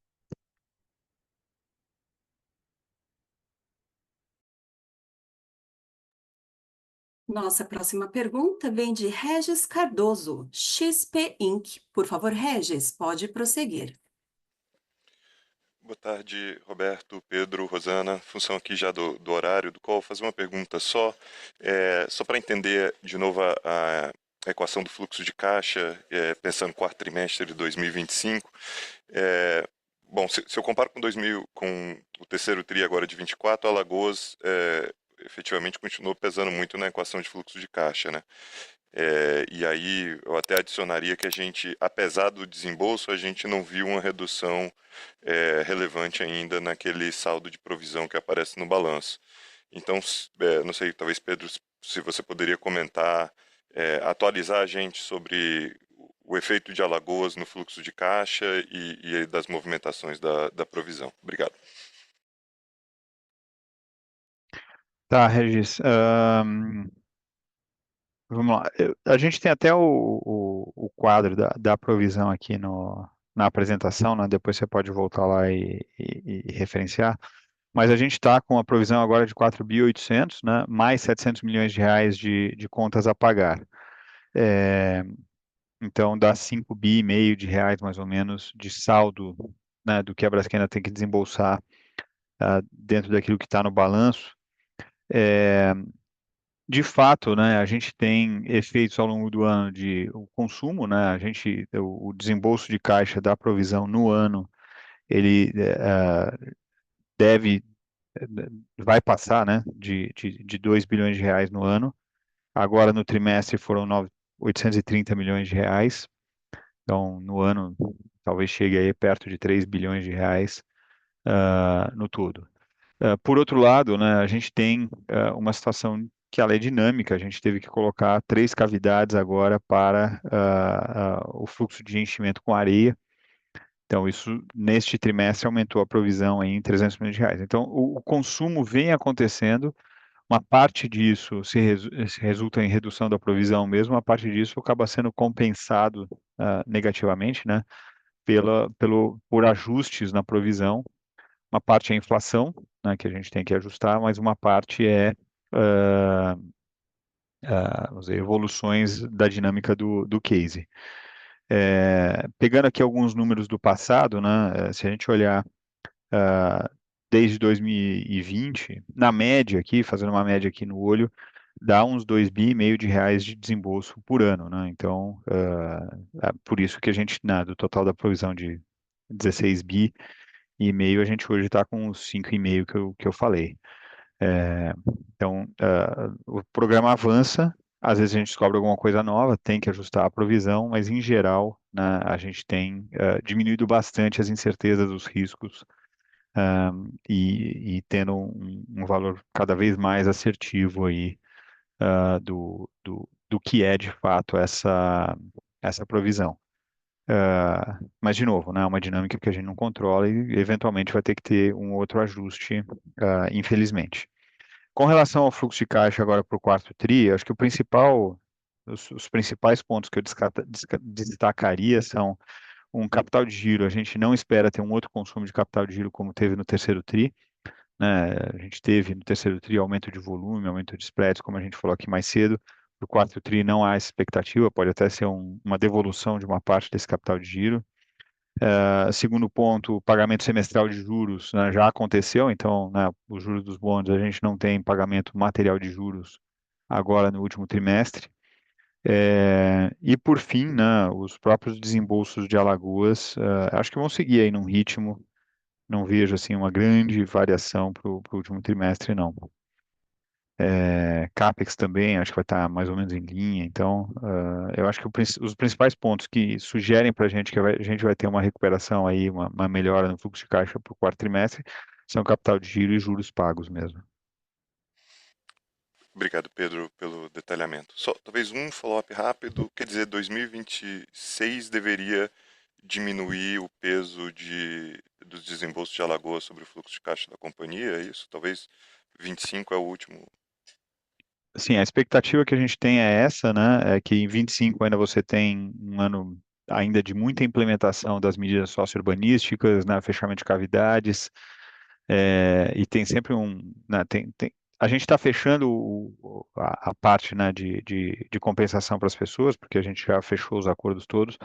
Nossa próxima pergunta vem de Regis Cardoso, XP Inc. Por favor, Regis, pode prosseguir. Boa tarde, Roberto, Pedro, Rosana. Função aqui já do horário do call, fazer uma pergunta só para entender de novo a equação do fluxo de caixa, pensando no quarto trimestre de 2025. Bom, se eu comparo com o terceiro TRI agora de 24, Alagoas efetivamente continuou pesando muito na equação de fluxo de caixa, né? E aí eu até adicionaria que a gente, apesar do desembolso, a gente não viu uma redução relevante ainda naquele saldo de provisão que aparece no balanço. Então, não sei, talvez Pedro, se você poderia comentar, atualizar a gente sobre o efeito de Alagoas no fluxo de caixa e das movimentações da provisão. Obrigado. Tá, Regis. Vamos lá. A gente tem até o quadro da provisão aqui na apresentação, né? Depois você pode voltar lá e referenciar. Mas a gente está com a provisão agora de 4.800, né? Mais 700 milhões de reais de contas a pagar. Então dá 5,5 bi de reais, mais ou menos, de saldo, né, do que a Braskem ainda tem que desembolsar dentro daquilo que está no balanço. De fato, né, a gente tem efeitos ao longo do ano de o consumo, né, o desembolso de caixa da provisão no ano, ele vai passar, né, de 2 bilhões de reais no ano. Agora, no trimestre, foram 830 milhões de reais. Então, no ano, talvez chegue aí perto de 3 bilhões de reais no todo. Por outro lado, né, a gente tem uma situação que ela é dinâmica, a gente teve que colocar 3 cavidades agora para o fluxo de enchimento com areia. Então, isso, neste trimestre, aumentou a provisão em 300 milhões de reais. Então, o consumo vem acontecendo, uma parte disso se resulta em redução da provisão mesmo, uma parte disso acaba sendo compensado negativamente, né, por ajustes na provisão. Uma parte é a inflação, né, que a gente tem que ajustar, mas uma parte é vamos dizer, evoluções da dinâmica do case. Pegando aqui alguns números do passado, né, se a gente olhar desde 2020, na média aqui, fazendo uma média aqui no olho, dá uns 2,5 bi de reais de desembolso por ano, né? Então, por isso que a gente, do total da provisão de 16 bi e meio, a gente hoje está com os 5,5 que eu falei. Então, o programa avança, às vezes a gente descobre alguma coisa nova, tem que ajustar a provisão, mas em geral, né, a gente tem diminuído bastante as incertezas, os riscos, e tendo um valor cada vez mais assertivo aí do que é de fato essa provisão. Mas, de novo, né, é uma dinâmica que a gente não controla e eventualmente vai ter que ter um outro ajuste, infelizmente. Com relação ao fluxo de caixa agora para o quarto TRI, acho que os principais pontos que eu destacaria são um capital de giro. A gente não espera ter um outro consumo de capital de giro como teve no terceiro TRI, né? A gente teve no terceiro TRI aumento de volume, aumento de spreads, como a gente falou aqui mais cedo. Para o quarto TRI não há essa expectativa, pode até ser uma devolução de uma parte desse capital de giro. Segundo ponto, o pagamento semestral de juros, né, já aconteceu, então, né, os juros dos bonds, a gente não tem pagamento material de juros agora no último trimestre. E por fim, né, os próprios desembolsos de Alagoas, acho que vão seguir aí num ritmo, não vejo assim uma grande variação para o último trimestre, não. CAPEX também, acho que vai estar mais ou menos em linha. Então, eu acho que os principais pontos que sugerem para a gente que a gente vai ter uma recuperação aí, uma melhora no fluxo de caixa para o quarto trimestre, são capital de giro e juros pagos mesmo. Obrigado, Pedro, pelo detalhamento. Só talvez um follow-up rápido, quer dizer, 2026 deveria diminuir o peso dos desembolsos de Alagoas sobre o fluxo de caixa da companhia, é isso? Talvez 25 é o último. Sim, a expectativa que a gente tem é essa, né? É que em 25 ainda você tem um ano ainda de muita implementação das medidas socio-urbanísticas, né? Fechamento de cavidades, e tem sempre né, a gente está fechando a parte, né, de compensação para as pessoas, porque a gente já fechou os acordos todos.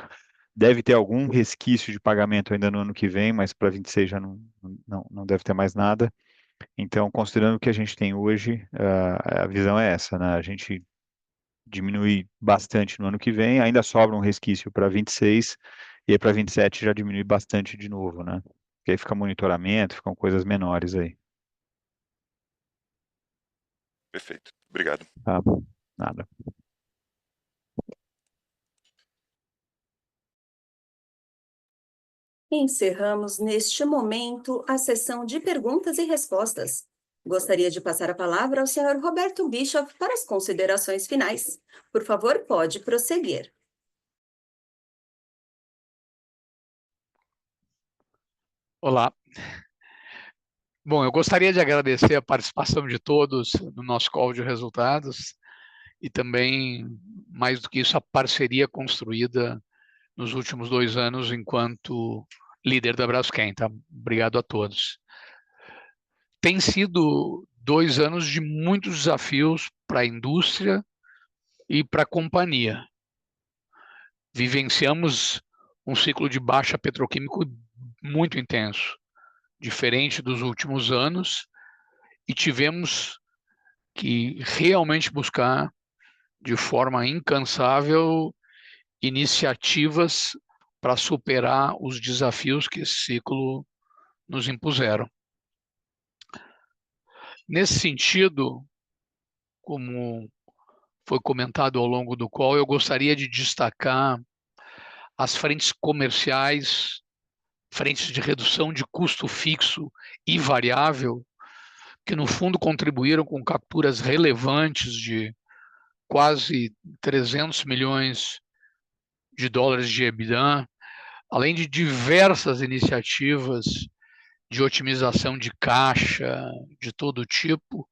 Deve ter algum resquício de pagamento ainda no ano que vem, mas para 26 já não deve ter mais nada. Então, considerando o que a gente tem hoje, a visão é essa, né? A gente diminui bastante no ano que vem, ainda sobra um resquício para 26, e aí para 27 já diminui bastante de novo, né? Porque aí fica monitoramento, ficam coisas menores aí. Perfeito. Obrigado. Tá? Nada. Encerramos neste momento a sessão de perguntas e respostas. Gostaria de passar a palavra ao senhor Roberto Bischoff para as considerações finais. Por favor, pode prosseguir. Olá. Bom, eu gostaria de agradecer a participação de todos no nosso call de resultados e também, mais do que isso, a parceria construída nos últimos 2 anos enquanto líder da Braskem, tá? Obrigado a todos. Tem sido 2 anos de muitos desafios para a indústria e para a companhia. Vivenciamos um ciclo de baixa petroquímico muito intenso, diferente dos últimos anos, e tivemos que realmente buscar de forma incansável iniciativas para superar os desafios que esse ciclo nos impuseram. Nesse sentido, como foi comentado ao longo do call, eu gostaria de destacar as frentes comerciais, frentes de redução de custo fixo e variável, que no fundo contribuíram com capturas relevantes de quase 300 milhões de dólares de EBITDA, além de diversas iniciativas de otimização de caixa de todo tipo,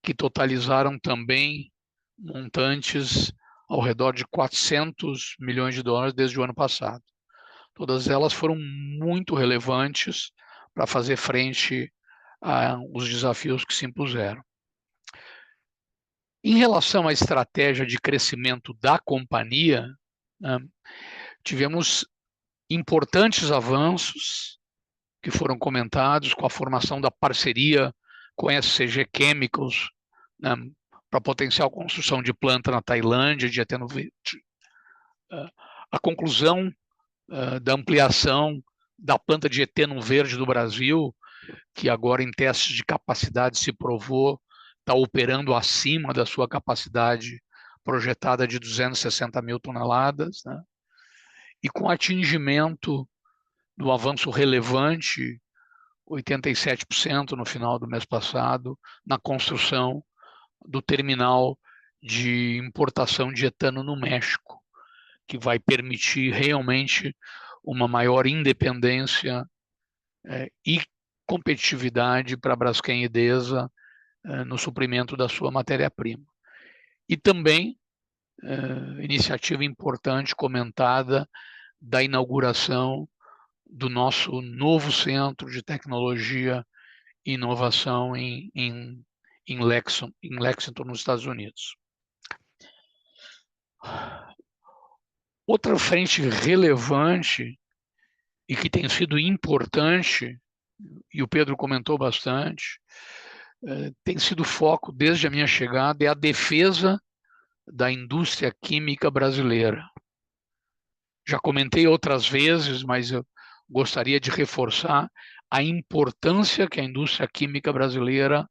que totalizaram também montantes ao redor de 400 milhões de dólares desde o ano passado. Todas elas foram muito relevantes para fazer frente aos desafios que se impuseram. Em relação à estratégia de crescimento da companhia, né, tivemos importantes avanços que foram comentados com a formação da parceria com a SCG Chemicals, né, para potencial construção de planta na Tailândia de eteno verde, a conclusão da ampliação da planta de eteno verde do Brasil, que agora em testes de capacidade se provou está operando acima da sua capacidade projetada de 260 mil toneladas, né? E com atingimento do avanço relevante, 87% no final do mês passado, na construção do terminal de importação de etano no México, que vai permitir realmente uma maior independência e competitividade para a Braskem Idesa no suprimento da sua matéria-prima. E também iniciativa importante comentada da inauguração do nosso novo centro de tecnologia e inovação em Lexington, nos Estados Unidos. Outra frente relevante e que tem sido importante, e o Pedro comentou bastante, tem sido foco desde a minha chegada, é a defesa da indústria química brasileira. Já comentei outras vezes, mas eu gostaria de reforçar a importância que a indústria química brasileira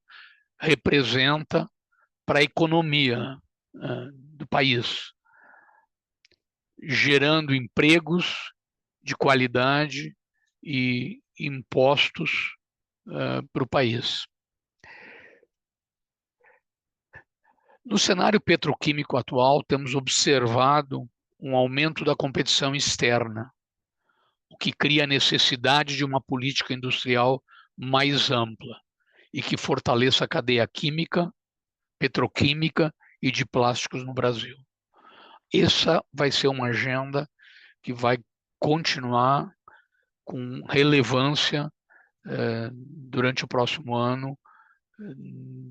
representa para a economia do país, gerando empregos de qualidade e impostos para o país. No cenário petroquímico atual, temos observado um aumento da competição externa, o que cria a necessidade de uma política industrial mais ampla e que fortaleça a cadeia química, petroquímica e de plásticos no Brasil. Essa vai ser uma agenda que vai continuar com relevância durante o próximo ano,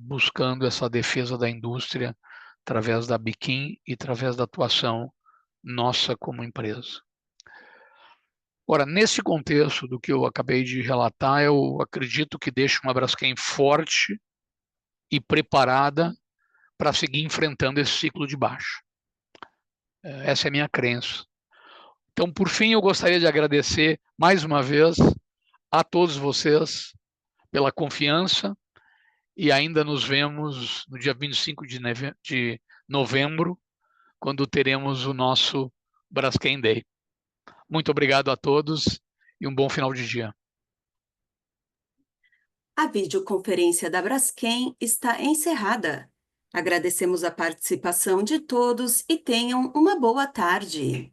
buscando essa defesa da indústria através da Biquim e através da atuação nossa como empresa. Ora, nesse contexto do que eu acabei de relatar, eu acredito que deixa uma Braskem forte e preparada para seguir enfrentando esse ciclo de baixa. Essa é a minha crença. Então, por fim, eu gostaria de agradecer mais uma vez a todos vocês pela confiança e ainda nos vemos no dia 25 de novembro, quando teremos o nosso Braskem Day. Muito obrigado a todos e um bom final de dia. A videoconferência da Braskem está encerrada. Agradecemos a participação de todos e tenham uma boa tarde.